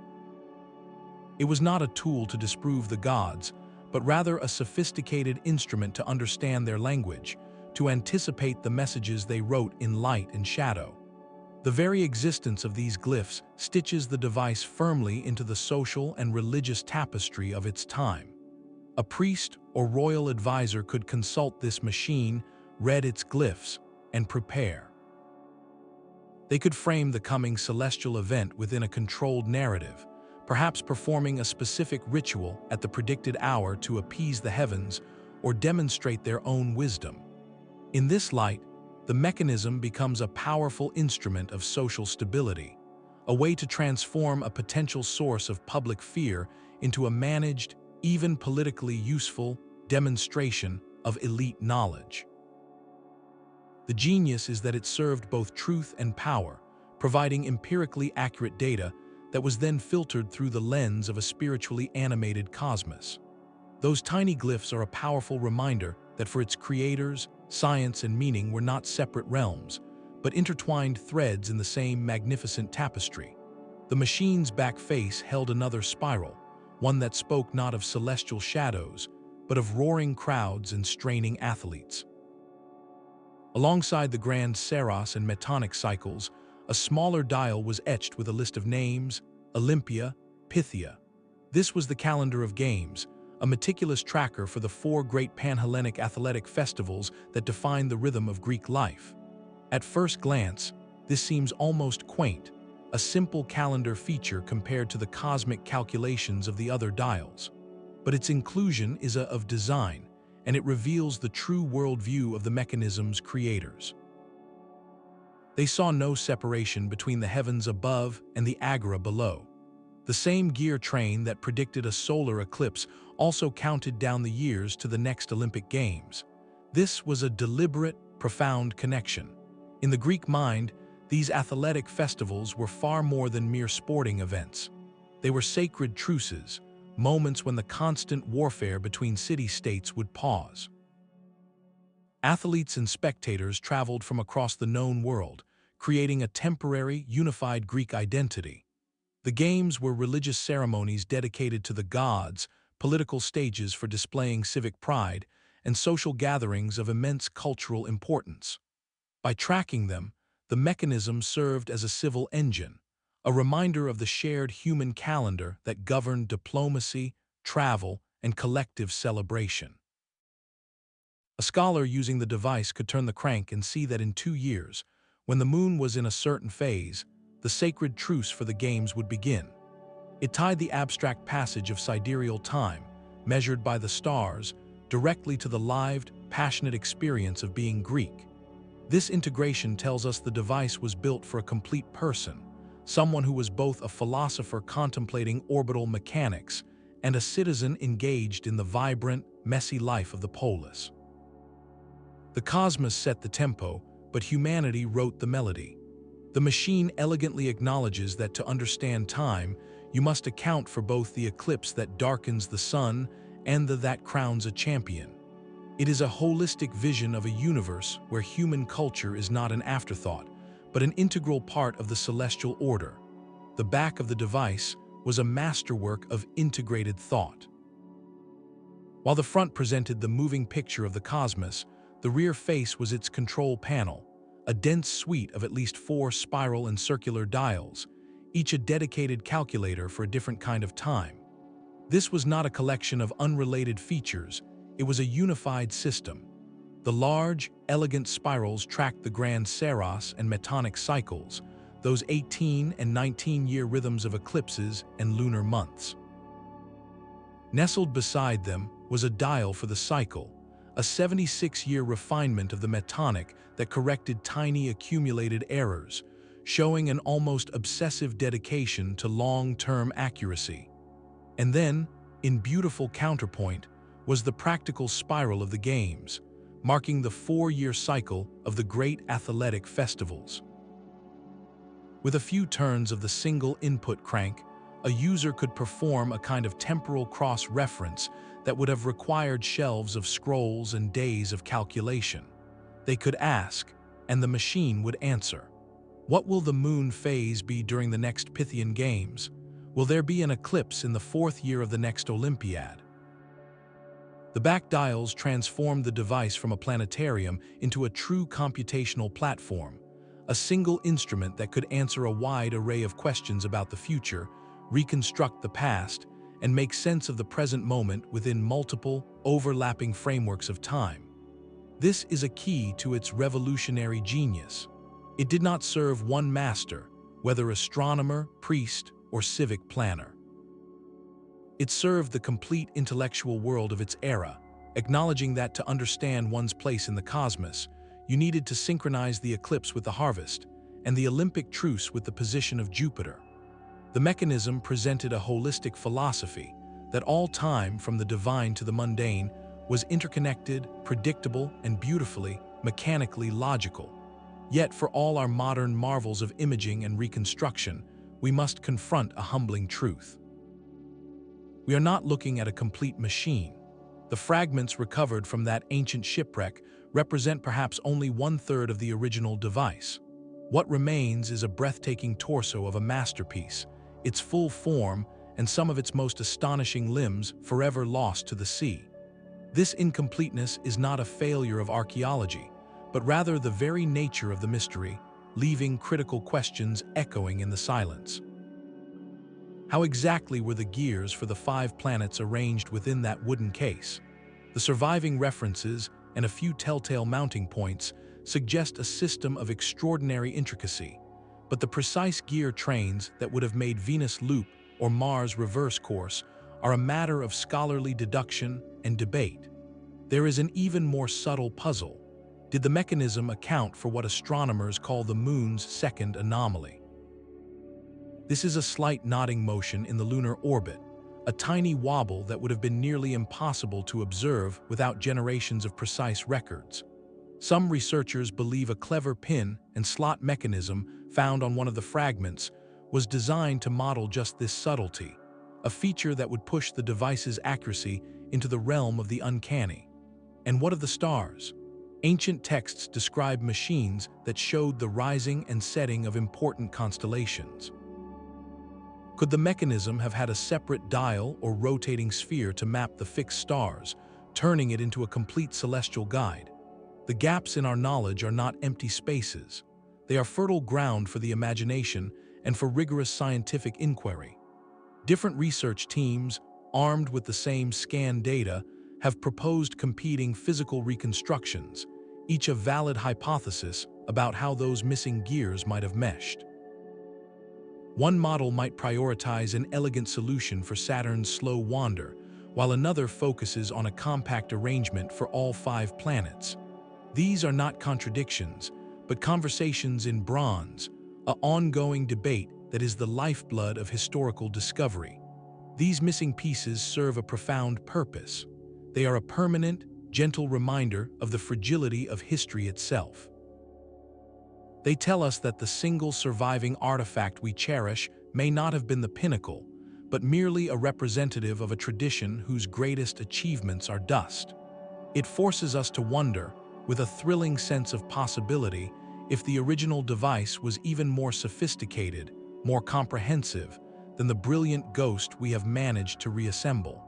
It was not a tool to disprove the gods, but rather a sophisticated instrument to understand their language, to anticipate the messages they wrote in light and shadow. The very existence of these glyphs stitches the device firmly into the social and religious tapestry of its time. A priest or royal advisor could consult this machine, read its glyphs, and prepare. They could frame the coming celestial event within a controlled narrative, perhaps performing a specific ritual at the predicted hour to appease the heavens or demonstrate their own wisdom. In this light, the mechanism becomes a powerful instrument of social stability, a way to transform a potential source of public fear into a managed, even politically useful, demonstration of elite knowledge. The genius is that it served both truth and power, providing empirically accurate data that was then filtered through the lens of a spiritually animated cosmos. Those tiny glyphs are a powerful reminder that for its creators, science and meaning were not separate realms, but intertwined threads in the same magnificent tapestry. The machine's back face held another spiral, one that spoke not of celestial shadows, but of roaring crowds and straining athletes. Alongside the grand Saros and Metonic cycles, a smaller dial was etched with a list of names: Olympia, Pythia. This was the calendar of games, a meticulous tracker for the 4 great Pan-Hellenic athletic festivals that defined the rhythm of Greek life. At first glance, this seems almost quaint, a simple calendar feature compared to the cosmic calculations of the other dials. But its inclusion is of design, and it reveals the true worldview of the mechanism's creators. They saw no separation between the heavens above and the agora below. The same gear train that predicted a solar eclipse also counted down the years to the next Olympic Games. This was a deliberate, profound connection. In the Greek mind, these athletic festivals were far more than mere sporting events. They were sacred truces, moments when the constant warfare between city-states would pause. Athletes and spectators traveled from across the known world, creating a temporary, unified Greek identity. The games were religious ceremonies dedicated to the gods, political stages for displaying civic pride, and social gatherings of immense cultural importance. By tracking them, the mechanism served as a civil engine, a reminder of the shared human calendar that governed diplomacy, travel, and collective celebration. A scholar using the device could turn the crank and see that in 2 years, when the moon was in a certain phase, the sacred truce for the games would begin. It tied the abstract passage of sidereal time, measured by the stars, directly to the lived, passionate experience of being Greek. This integration tells us the device was built for a complete person, someone who was both a philosopher contemplating orbital mechanics and a citizen engaged in the vibrant, messy life of the polis. The cosmos set the tempo, but humanity wrote the melody. The machine elegantly acknowledges that to understand time, you must account for both the eclipse that darkens the sun and the that crowns a champion. It is a holistic vision of a universe where human culture is not an afterthought, but an integral part of the celestial order. The back of the device was a masterwork of integrated thought. While the front presented the moving picture of the cosmos, the rear face was its control panel, a dense suite of at least 4 spiral and circular dials, each a dedicated calculator for a different kind of time. This was not a collection of unrelated features, it was a unified system. The large, elegant spirals tracked the grand Saros and Metonic cycles, those 18- and 19-year rhythms of eclipses and lunar months. Nestled beside them was a dial for the cycle, a 76-year refinement of the Metonic that corrected tiny accumulated errors, showing an almost obsessive dedication to long-term accuracy. And then, in beautiful counterpoint, was the practical spiral of the games, marking the 4-year cycle of the great athletic festivals. With a few turns of the single input crank, a user could perform a kind of temporal cross-reference that would have required shelves of scrolls and days of calculation. They could ask, and the machine would answer. What will the moon phase be during the next Pythian Games? Will there be an eclipse in the 4th year of the next Olympiad? The back dials transformed the device from a planetarium into a true computational platform, a single instrument that could answer a wide array of questions about the future, reconstruct the past, and make sense of the present moment within multiple, overlapping frameworks of time. This is a key to its revolutionary genius. It did not serve one master, whether astronomer, priest, or civic planner. It served the complete intellectual world of its era, acknowledging that to understand one's place in the cosmos, you needed to synchronize the eclipse with the harvest, and the Olympic truce with the position of Jupiter. The mechanism presented a holistic philosophy that all time, from the divine to the mundane, was interconnected, predictable, and beautifully, mechanically logical. Yet for all our modern marvels of imaging and reconstruction, we must confront a humbling truth. We are not looking at a complete machine. The fragments recovered from that ancient shipwreck represent perhaps only 1/3 of the original device. What remains is a breathtaking torso of a masterpiece, its full form and some of its most astonishing limbs forever lost to the sea. This incompleteness is not a failure of archaeology, but rather the very nature of the mystery, leaving critical questions echoing in the silence. How exactly were the gears for the 5 planets arranged within that wooden case? The surviving references and a few telltale mounting points suggest a system of extraordinary intricacy, But the precise gear trains that would have made Venus loop or Mars reverse course are a matter of scholarly deduction and debate. There is an even more subtle puzzle. Did the mechanism account for what astronomers call the Moon's second anomaly? This is a slight nodding motion in the lunar orbit, a tiny wobble that would have been nearly impossible to observe without generations of precise records. Some researchers believe a clever pin and slot mechanism found on one of the fragments was designed to model just this subtlety, a feature that would push the device's accuracy into the realm of the uncanny. And what of the stars? Ancient texts describe machines that showed the rising and setting of important constellations. Could the mechanism have had a separate dial or rotating sphere to map the fixed stars, turning it into a complete celestial guide? The gaps in our knowledge are not empty spaces. They are fertile ground for the imagination and for rigorous scientific inquiry. Different research teams, armed with the same scan data, have proposed competing physical reconstructions, each a valid hypothesis about how those missing gears might have meshed. One model might prioritize an elegant solution for Saturn's slow wander, while another focuses on a compact arrangement for all 5 planets. These are not contradictions, but conversations in bronze, an ongoing debate that is the lifeblood of historical discovery. These missing pieces serve a profound purpose. They are a permanent, gentle reminder of the fragility of history itself. They tell us that the single surviving artifact we cherish may not have been the pinnacle, but merely a representative of a tradition whose greatest achievements are dust. It forces us to wonder, with a thrilling sense of possibility, if the original device was even more sophisticated, more comprehensive, than the brilliant ghost we have managed to reassemble.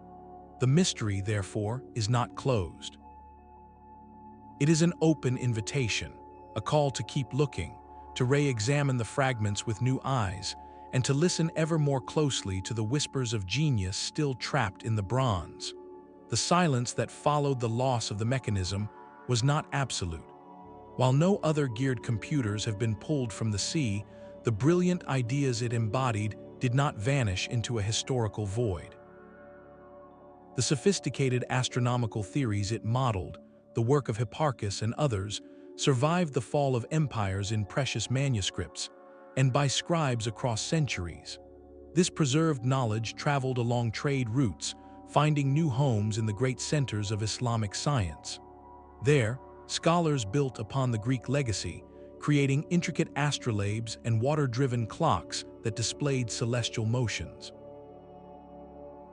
The mystery, therefore, is not closed. It is an open invitation, a call to keep looking, to re-examine the fragments with new eyes, and to listen ever more closely to the whispers of genius still trapped in the bronze. The silence that followed the loss of the mechanism was not absolute. While no other geared computers have been pulled from the sea, the brilliant ideas it embodied did not vanish into a historical void. The sophisticated astronomical theories it modeled, the work of Hipparchus and others, survived the fall of empires in precious manuscripts, and by scribes across centuries. This preserved knowledge traveled along trade routes, finding new homes in the great centers of Islamic science. There, scholars built upon the Greek legacy, creating intricate astrolabes and water-driven clocks that displayed celestial motions.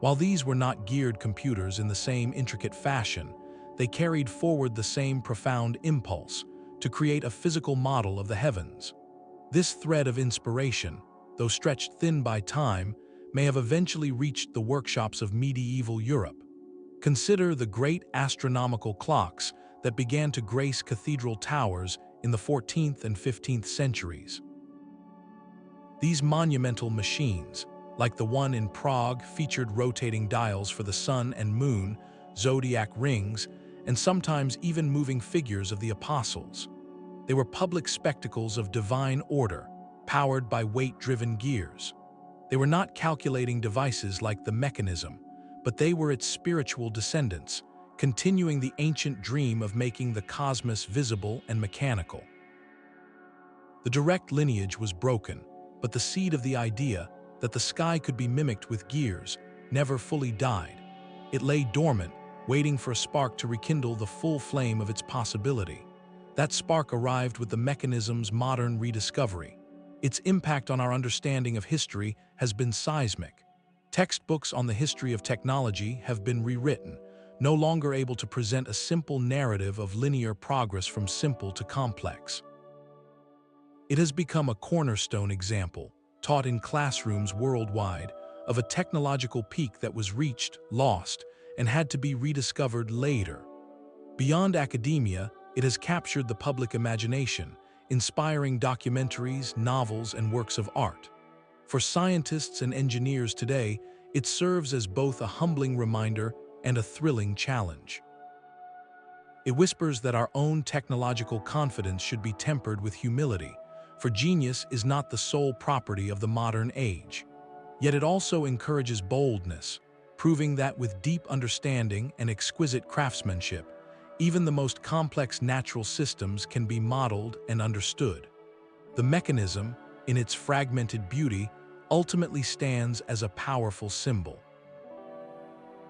While these were not geared computers in the same intricate fashion, they carried forward the same profound impulse to create a physical model of the heavens. This thread of inspiration, though stretched thin by time, may have eventually reached the workshops of medieval Europe. Consider the great astronomical clocks that began to grace cathedral towers in the 14th and 15th centuries. These monumental machines, like the one in Prague, featured rotating dials for the sun and moon, zodiac rings, and sometimes even moving figures of the apostles. They were public spectacles of divine order, powered by weight-driven gears. They were not calculating devices like the mechanism, but they were its spiritual descendants, continuing the ancient dream of making the cosmos visible and mechanical. The direct lineage was broken, but the seed of the idea that the sky could be mimicked with gears never fully died. It lay dormant, waiting for a spark to rekindle the full flame of its possibility. That spark arrived with the mechanism's modern rediscovery. Its impact on our understanding of history has been seismic. Textbooks on the history of technology have been rewritten, no longer able to present a simple narrative of linear progress from simple to complex. It has become a cornerstone example, taught in classrooms worldwide, of a technological peak that was reached, lost, and had to be rediscovered later. Beyond academia, it has captured the public imagination, inspiring documentaries, novels, and works of art. For scientists and engineers today, it serves as both a humbling reminder and a thrilling challenge. It whispers that our own technological confidence should be tempered with humility, for genius is not the sole property of the modern age. Yet it also encourages boldness, proving that with deep understanding and exquisite craftsmanship, even the most complex natural systems can be modeled and understood. The mechanism, in its fragmented beauty, ultimately stands as a powerful symbol.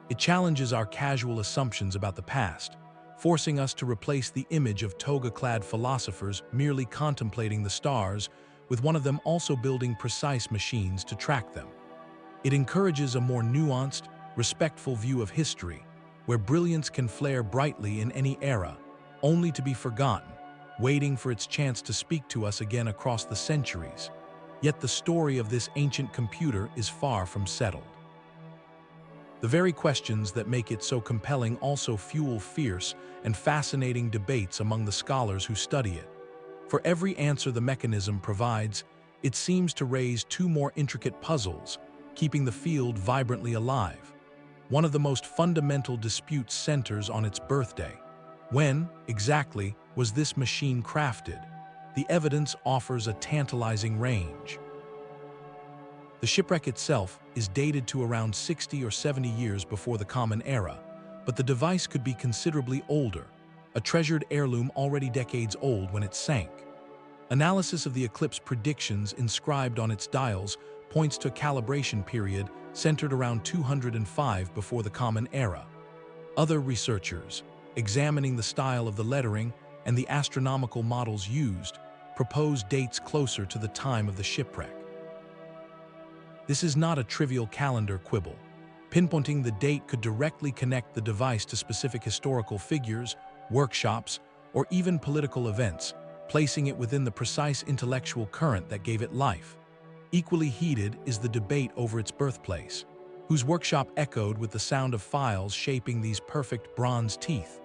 It challenges our casual assumptions about the past, forcing us to replace the image of toga-clad philosophers merely contemplating the stars with one of them also building precise machines to track them. It encourages a more nuanced, respectful view of history, where brilliance can flare brightly in any era, only to be forgotten, waiting for its chance to speak to us again across the centuries. Yet the story of this ancient computer is far from settled. The very questions that make it so compelling also fuel fierce and fascinating debates among the scholars who study it. For every answer the mechanism provides, it seems to raise two more intricate puzzles, keeping the field vibrantly alive. One of the most fundamental disputes centers on its birthday. When, exactly, was this machine crafted? The evidence offers a tantalizing range. The shipwreck itself is dated to around 60 or 70 years before the Common Era, but the device could be considerably older, a treasured heirloom already decades old when it sank. Analysis of the Eclipse predictions inscribed on its dials points to a calibration period centered around 205 before the Common Era. Other researchers, examining the style of the lettering and the astronomical models used, propose dates closer to the time of the shipwreck. This is not a trivial calendar quibble. Pinpointing the date could directly connect the device to specific historical figures, workshops, or even political events, placing it within the precise intellectual current that gave it life. Equally heated is the debate over its birthplace, whose workshop echoed with the sound of files shaping these perfect bronze teeth.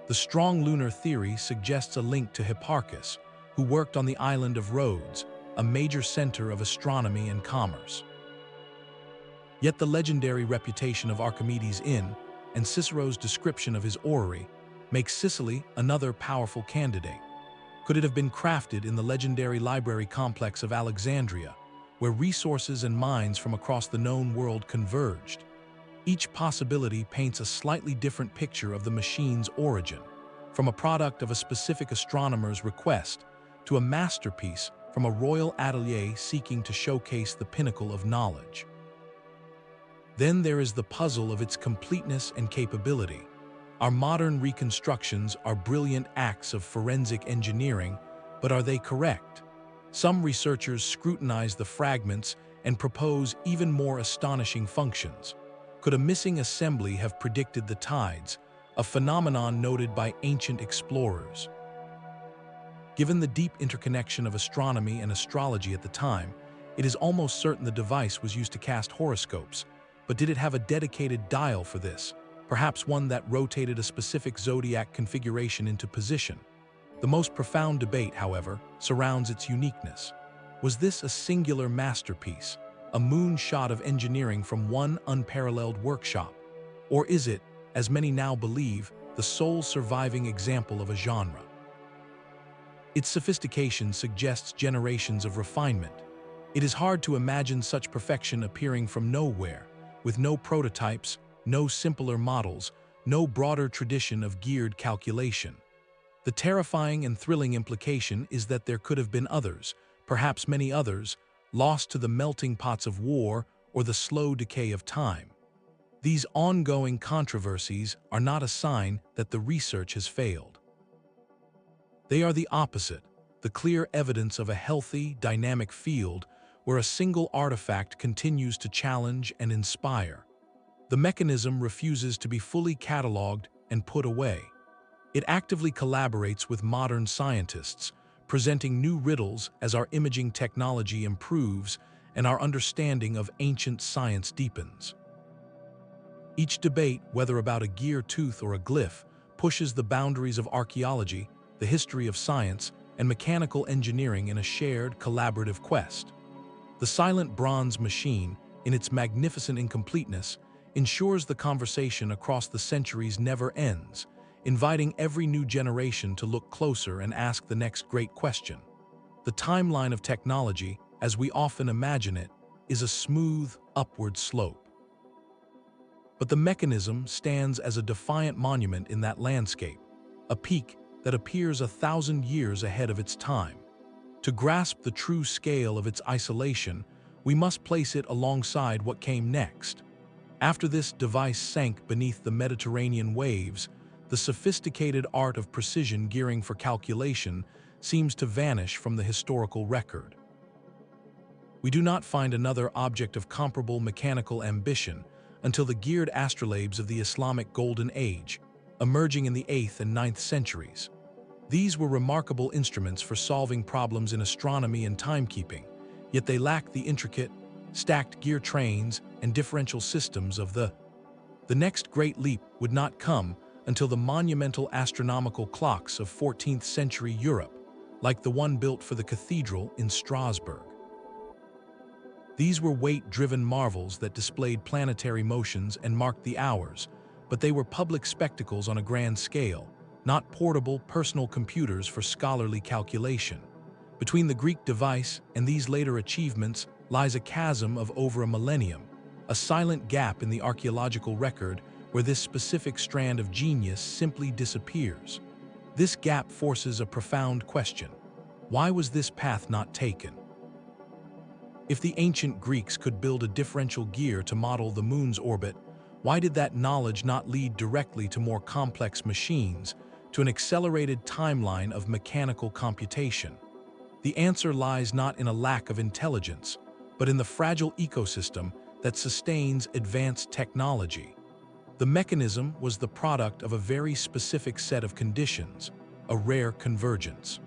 The strong lunar theory suggests a link to Hipparchus, who worked on the island of Rhodes, a major center of astronomy and commerce. Yet the legendary reputation of Archimedes' inn and Cicero's description of his orrery makes Sicily another powerful candidate. Could it have been crafted in the legendary library complex of Alexandria, where resources and minds from across the known world converged? Each possibility paints a slightly different picture of the machine's origin, from a product of a specific astronomer's request to a masterpiece from a royal atelier seeking to showcase the pinnacle of knowledge. Then there is the puzzle of its completeness and capability. Our modern reconstructions are brilliant acts of forensic engineering, but are they correct? Some researchers scrutinize the fragments and propose even more astonishing functions. Could a missing assembly have predicted the tides, a phenomenon noted by ancient explorers? Given the deep interconnection of astronomy and astrology at the time, it is almost certain the device was used to cast horoscopes. But did it have a dedicated dial for this, perhaps one that rotated a specific zodiac configuration into position? The most profound debate, however, surrounds its uniqueness. Was this a singular masterpiece, a moonshot of engineering from one unparalleled workshop? Or is it, as many now believe, the sole surviving example of a genre? Its sophistication suggests generations of refinement. It is hard to imagine such perfection appearing from nowhere, with no prototypes, no simpler models, no broader tradition of geared calculation. The terrifying and thrilling implication is that there could have been others, perhaps many others, lost to the melting pots of war or the slow decay of time. These ongoing controversies are not a sign that the research has failed. They are the opposite, the clear evidence of a healthy, dynamic field where a single artifact continues to challenge and inspire. The mechanism refuses to be fully cataloged and put away. It actively collaborates with modern scientists, presenting new riddles as our imaging technology improves and our understanding of ancient science deepens. Each debate, whether about a gear tooth or a glyph, pushes the boundaries of archaeology, the history of science, and mechanical engineering in a shared, collaborative quest. The silent bronze machine, in its magnificent incompleteness, ensures the conversation across the centuries never ends, inviting every new generation to look closer and ask the next great question. The timeline of technology, as we often imagine it, is a smooth, upward slope. But the mechanism stands as a defiant monument in that landscape, a peak that appears 1,000 years ahead of its time. To grasp the true scale of its isolation, we must place it alongside what came next. After this device sank beneath the Mediterranean waves, the sophisticated art of precision gearing for calculation seems to vanish from the historical record. We do not find another object of comparable mechanical ambition until the geared astrolabes of the Islamic Golden Age, emerging in the 8th and 9th centuries. These were remarkable instruments for solving problems in astronomy and timekeeping, yet they lacked the intricate, stacked gear trains and differential systems of the next great leap would not come until the monumental astronomical clocks of 14th century Europe, like the one built for the cathedral in Strasbourg. These were weight-driven marvels that displayed planetary motions and marked the hours, but they were public spectacles on a grand scale, not portable personal computers for scholarly calculation. Between the Greek device and these later achievements lies a chasm of over a millennium, a silent gap in the archaeological record where this specific strand of genius simply disappears. This gap forces a profound question. Why was this path not taken? If the ancient Greeks could build a differential gear to model the moon's orbit, why did that knowledge not lead directly to more complex machines, to an accelerated timeline of mechanical computation? The answer lies not in a lack of intelligence, but in the fragile ecosystem that sustains advanced technology. The mechanism was the product of a very specific set of conditions, a rare convergence.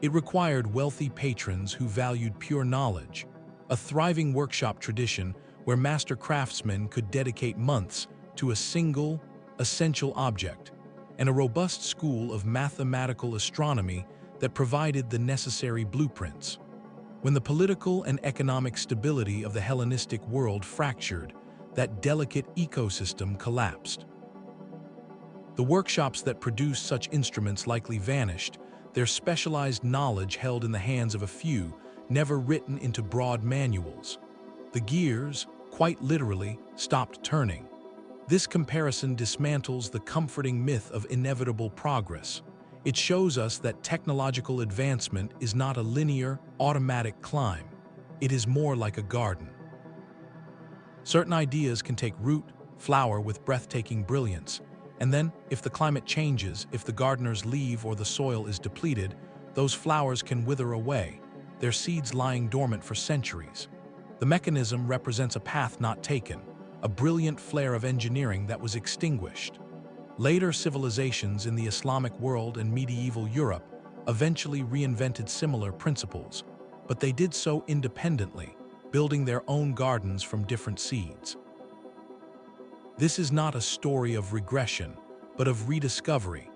It required wealthy patrons who valued pure knowledge, a thriving workshop tradition where master craftsmen could dedicate months to a single, essential object, and a robust school of mathematical astronomy that provided the necessary blueprints. When the political and economic stability of the Hellenistic world fractured, that delicate ecosystem collapsed. The workshops that produced such instruments likely vanished, their specialized knowledge held in the hands of a few, never written into broad manuals. The gears, quite literally, stopped turning. This comparison dismantles the comforting myth of inevitable progress. It shows us that technological advancement is not a linear, automatic climb. It is more like a garden. Certain ideas can take root, flower with breathtaking brilliance, and then, if the climate changes, if the gardeners leave or the soil is depleted, those flowers can wither away, their seeds lying dormant for centuries. The mechanism represents a path not taken, a brilliant flare of engineering that was extinguished. Later civilizations in the Islamic world and medieval Europe eventually reinvented similar principles, but they did so independently, building their own gardens from different seeds. This is not a story of regression, but of rediscovery.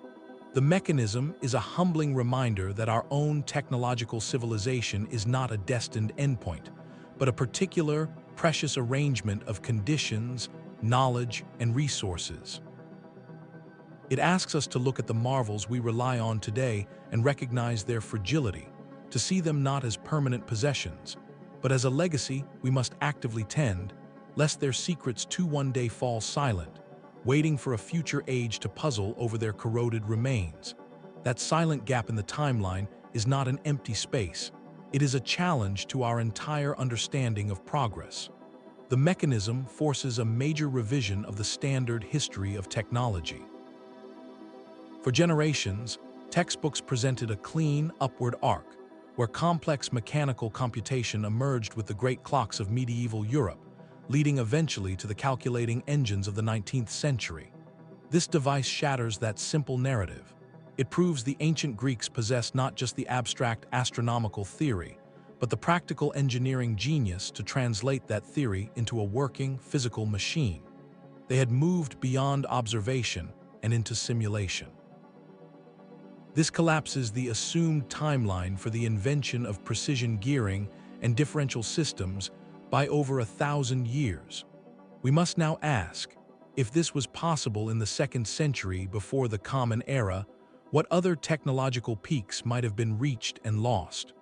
The mechanism is a humbling reminder that our own technological civilization is not a destined endpoint, but a particular, precious arrangement of conditions, knowledge, and resources. It asks us to look at the marvels we rely on today and recognize their fragility, to see them not as permanent possessions, but as a legacy we must actively tend, lest their secrets too one day fall silent, waiting for a future age to puzzle over their corroded remains. That silent gap in the timeline is not an empty space. It is a challenge to our entire understanding of progress. The mechanism forces a major revision of the standard history of technology. For generations, textbooks presented a clean, upward arc, where complex mechanical computation emerged with the great clocks of medieval Europe, leading eventually to the calculating engines of the 19th century. This device shatters that simple narrative. It proves the ancient Greeks possessed not just the abstract astronomical theory, but the practical engineering genius to translate that theory into a working, physical machine. They had moved beyond observation and into simulation. This collapses the assumed timeline for the invention of precision gearing and differential systems by over 1,000 years. We must now ask, if this was possible in the 2nd century before the Common Era, What other technological peaks might have been reached and lost?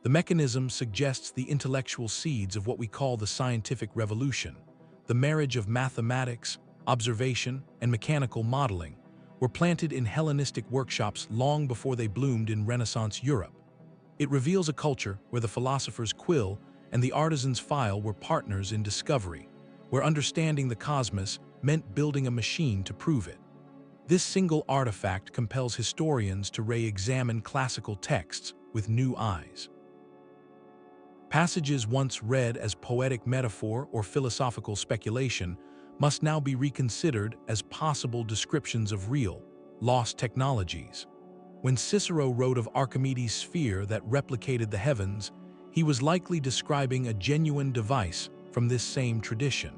The mechanism suggests the intellectual seeds of what we call the scientific revolution. The marriage of mathematics, observation, and mechanical modeling were planted in Hellenistic workshops long before they bloomed in Renaissance Europe. It reveals a culture where the philosopher's quill and the artisan's file were partners in discovery, where understanding the cosmos meant building a machine to prove it. This single artifact compels historians to re-examine classical texts with new eyes. Passages once read as poetic metaphor or philosophical speculation must now be reconsidered as possible descriptions of real, lost technologies. When Cicero wrote of Archimedes' sphere that replicated the heavens, he was likely describing a genuine device from this same tradition.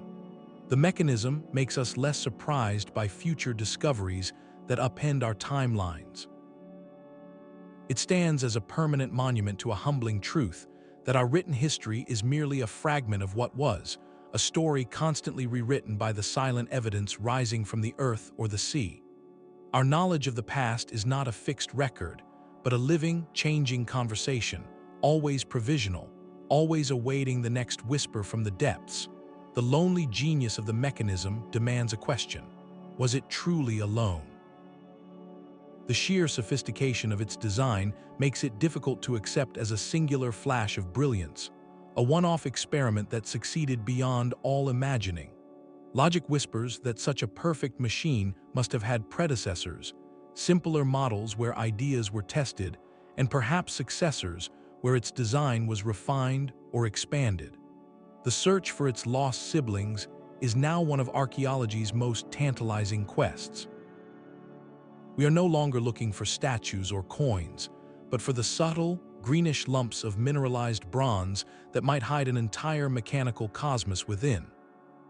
The mechanism makes us less surprised by future discoveries that upend our timelines. It stands as a permanent monument to a humbling truth that our written history is merely a fragment of what was, a story constantly rewritten by the silent evidence rising from the earth or the sea. Our knowledge of the past is not a fixed record, but a living, changing conversation, always provisional, always awaiting the next whisper from the depths. The lonely genius of the mechanism demands a question. Was it truly alone? The sheer sophistication of its design makes it difficult to accept as a singular flash of brilliance, a one-off experiment that succeeded beyond all imagining. Logic whispers that such a perfect machine must have had predecessors, simpler models where ideas were tested, and perhaps successors where its design was refined or expanded. The search for its lost siblings is now one of archaeology's most tantalizing quests. We are no longer looking for statues or coins, but for the subtle, greenish lumps of mineralized bronze that might hide an entire mechanical cosmos within.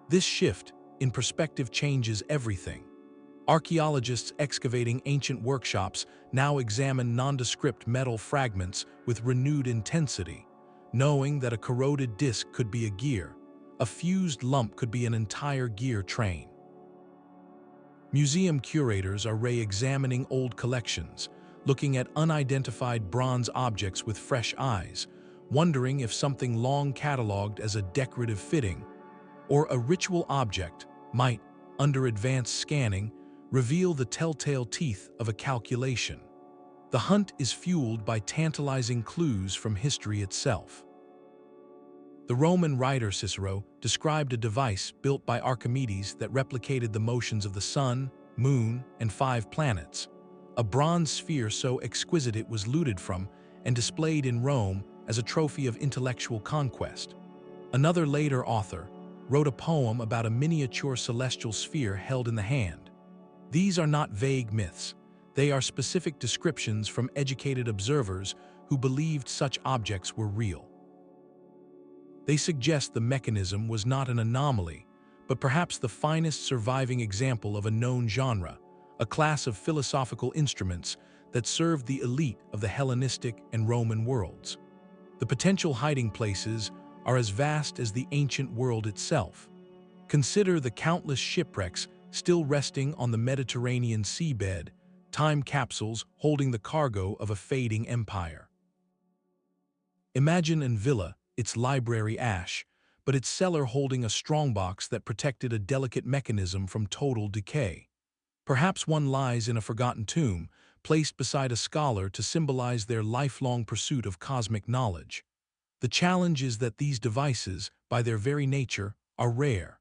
This shift in perspective changes everything. Archaeologists excavating ancient workshops now examine nondescript metal fragments with renewed intensity, knowing that a corroded disc could be a gear, a fused lump could be an entire gear train. Museum curators are re-examining old collections, looking at unidentified bronze objects with fresh eyes, wondering if something long catalogued as a decorative fitting or a ritual object might, under advanced scanning, reveal the telltale teeth of a calculation. The hunt is fueled by tantalizing clues from history itself. The Roman writer Cicero described a device built by Archimedes that replicated the motions of the sun, moon, and 5 planets, a bronze sphere so exquisite it was looted from and displayed in Rome as a trophy of intellectual conquest. Another later author wrote a poem about a miniature celestial sphere held in the hand. These are not vague myths. They are specific descriptions from educated observers who believed such objects were real. They suggest the mechanism was not an anomaly, but perhaps the finest surviving example of a known genre, a class of philosophical instruments that served the elite of the Hellenistic and Roman worlds. The potential hiding places are as vast as the ancient world itself. Consider the countless shipwrecks still resting on the Mediterranean seabed, time capsules holding the cargo of a fading empire. Imagine an villa, its library ash, but its cellar holding a strongbox that protected a delicate mechanism from total decay. Perhaps one lies in a forgotten tomb, placed beside a scholar to symbolize their lifelong pursuit of cosmic knowledge. The challenge is that these devices, by their very nature, are rare.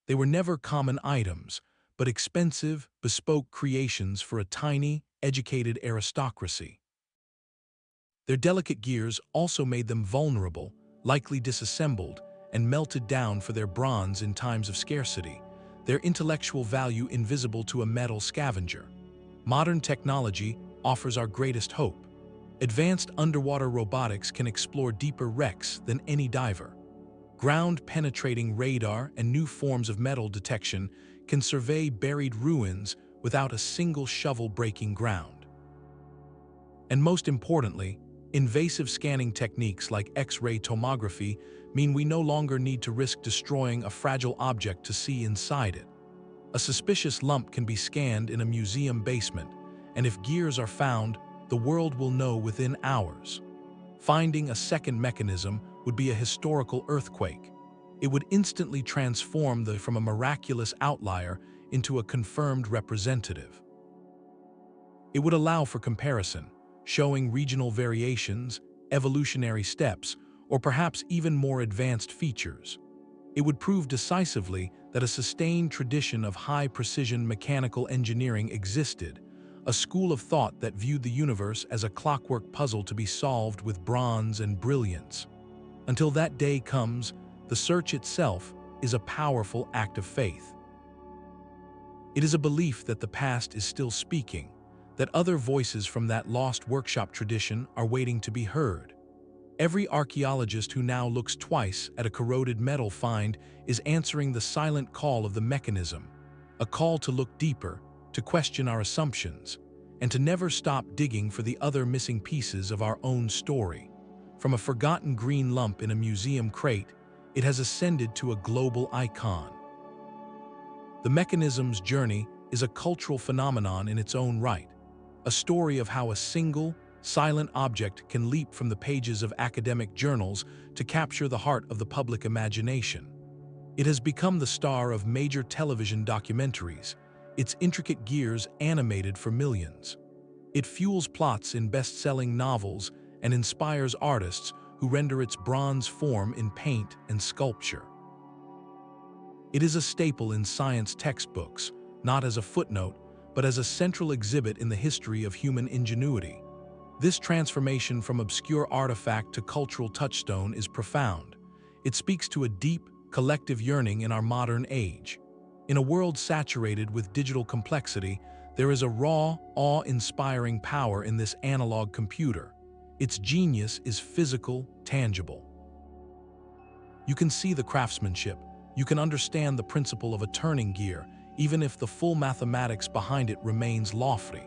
They were never common items, but expensive, bespoke creations for a tiny, educated aristocracy. Their delicate gears also made them vulnerable, likely disassembled, and melted down for their bronze in times of scarcity, their intellectual value invisible to a metal scavenger. Modern technology offers our greatest hope. Advanced underwater robotics can explore deeper wrecks than any diver. Ground-penetrating radar and new forms of metal detection can survey buried ruins without a single shovel breaking ground. And most importantly, invasive scanning techniques like X-ray tomography mean we no longer need to risk destroying a fragile object to see inside it. A suspicious lump can be scanned in a museum basement, and if gears are found, the world will know within hours. Finding a second mechanism would be a historical earthquake. It would instantly transform from a miraculous outlier into a confirmed representative. It would allow for comparison, showing regional variations, evolutionary steps, or perhaps even more advanced features. It would prove decisively that a sustained tradition of high-precision mechanical engineering existed, a school of thought that viewed the universe as a clockwork puzzle to be solved with bronze and brilliance. Until that day comes, the search itself is a powerful act of faith. It is a belief that the past is still speaking, that other voices from that lost workshop tradition are waiting to be heard. Every archaeologist who now looks twice at a corroded metal find is answering the silent call of the mechanism, a call to look deeper, to question our assumptions, and to never stop digging for the other missing pieces of our own story. From a forgotten green lump in a museum crate, it has ascended to a global icon. The mechanism's journey is a cultural phenomenon in its own right, a story of how a single, silent object can leap from the pages of academic journals to capture the heart of the public imagination. It has become the star of major television documentaries, its intricate gears animated for millions. It fuels plots in best-selling novels and inspires artists who render its bronze form in paint and sculpture. It is a staple in science textbooks, not as a footnote, but as a central exhibit in the history of human ingenuity. This transformation from obscure artifact to cultural touchstone is profound. It speaks to a deep, collective yearning in our modern age. In a world saturated with digital complexity, there is a raw, awe-inspiring power in this analog computer. Its genius is physical, tangible. You can see the craftsmanship. You can understand the principle of a turning gear, even if the full mathematics behind it remains lofty.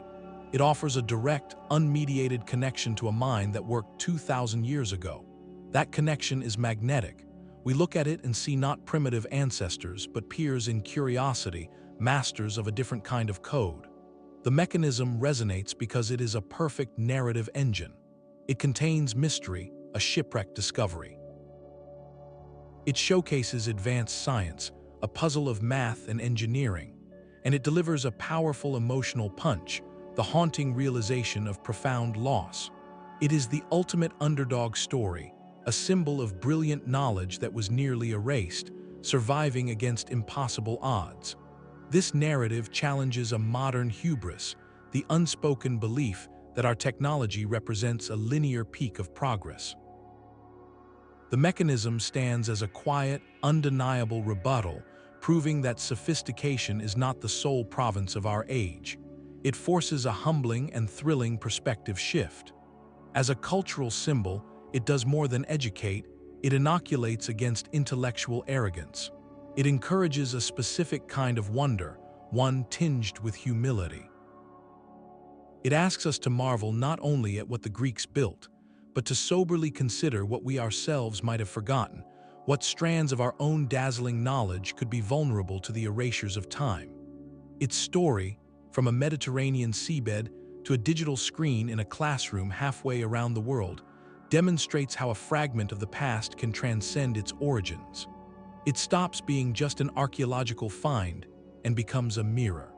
It offers a direct, unmediated connection to a mind that worked 2,000 years ago. That connection is magnetic. We look at it and see not primitive ancestors, but peers in curiosity, masters of a different kind of code. The mechanism resonates because it is a perfect narrative engine. It contains mystery, a shipwreck discovery. It showcases advanced science, a puzzle of math and engineering, and it delivers a powerful emotional punch, the haunting realization of profound loss. It is the ultimate underdog story, a symbol of brilliant knowledge that was nearly erased, surviving against impossible odds. This narrative challenges a modern hubris, the unspoken belief that our technology represents a linear peak of progress. The mechanism stands as a quiet, undeniable rebuttal, proving that sophistication is not the sole province of our age. It forces a humbling and thrilling perspective shift. As a cultural symbol, it does more than educate, it inoculates against intellectual arrogance. It encourages a specific kind of wonder, one tinged with humility. It asks us to marvel not only at what the Greeks built, but to soberly consider what we ourselves might have forgotten, what strands of our own dazzling knowledge could be vulnerable to the erasures of time. Its story, from a Mediterranean seabed to a digital screen in a classroom halfway around the world, demonstrates how a fragment of the past can transcend its origins. It stops being just an archaeological find and becomes a mirror.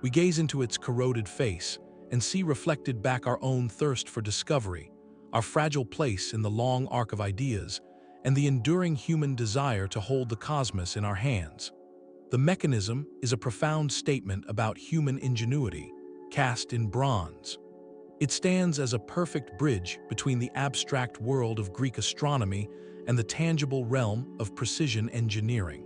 We gaze into its corroded face and see reflected back our own thirst for discovery, our fragile place in the long arc of ideas, and the enduring human desire to hold the cosmos in our hands. The mechanism is a profound statement about human ingenuity, cast in bronze. It stands as a perfect bridge between the abstract world of Greek astronomy and the tangible realm of precision engineering.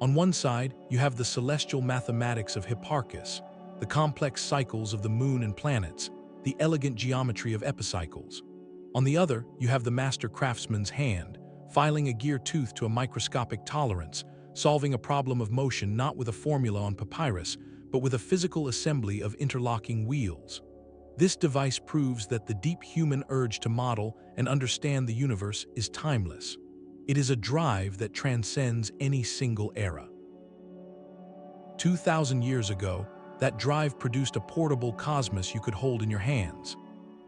On one side, you have the celestial mathematics of Hipparchus, the complex cycles of the moon and planets, the elegant geometry of epicycles. On the other, you have the master craftsman's hand, filing a gear tooth to a microscopic tolerance, solving a problem of motion not with a formula on papyrus, but with a physical assembly of interlocking wheels. This device proves that the deep human urge to model and understand the universe is timeless. It is a drive that transcends any single era. 2,000 years ago, That drive produced a portable cosmos you could hold in your hands.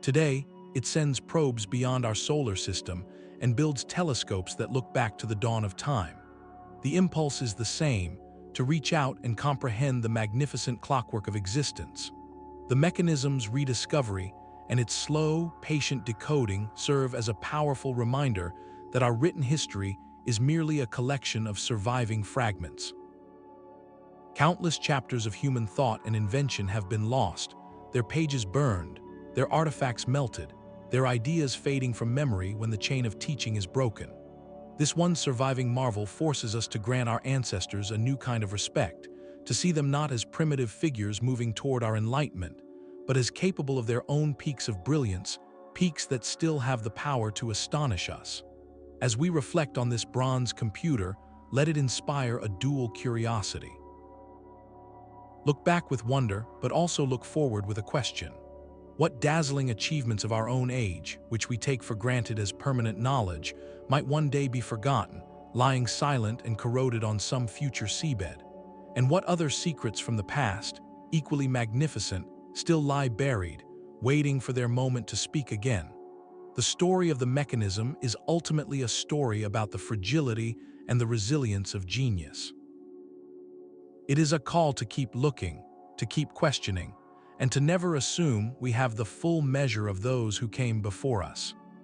Today, it sends probes beyond our solar system and builds telescopes that look back to the dawn of time. The impulse is the same, to reach out and comprehend the magnificent clockwork of existence. The mechanism's rediscovery and its slow, patient decoding serve as a powerful reminder that our written history is merely a collection of surviving fragments. Countless chapters of human thought and invention have been lost, their pages burned, their artifacts melted, their ideas fading from memory when the chain of teaching is broken. This one surviving marvel forces us to grant our ancestors a new kind of respect, to see them not as primitive figures moving toward our enlightenment, but as capable of their own peaks of brilliance, peaks that still have the power to astonish us. As we reflect on this bronze computer, let it inspire a dual curiosity. Look back with wonder, but also look forward with a question. What dazzling achievements of our own age, which we take for granted as permanent knowledge, might one day be forgotten, lying silent and corroded on some future seabed? And what other secrets from the past, equally magnificent, still lie buried, waiting for their moment to speak again? The story of the mechanism is ultimately a story about the fragility and the resilience of genius. It is a call to keep looking, to keep questioning, and to never assume we have the full measure of those who came before us.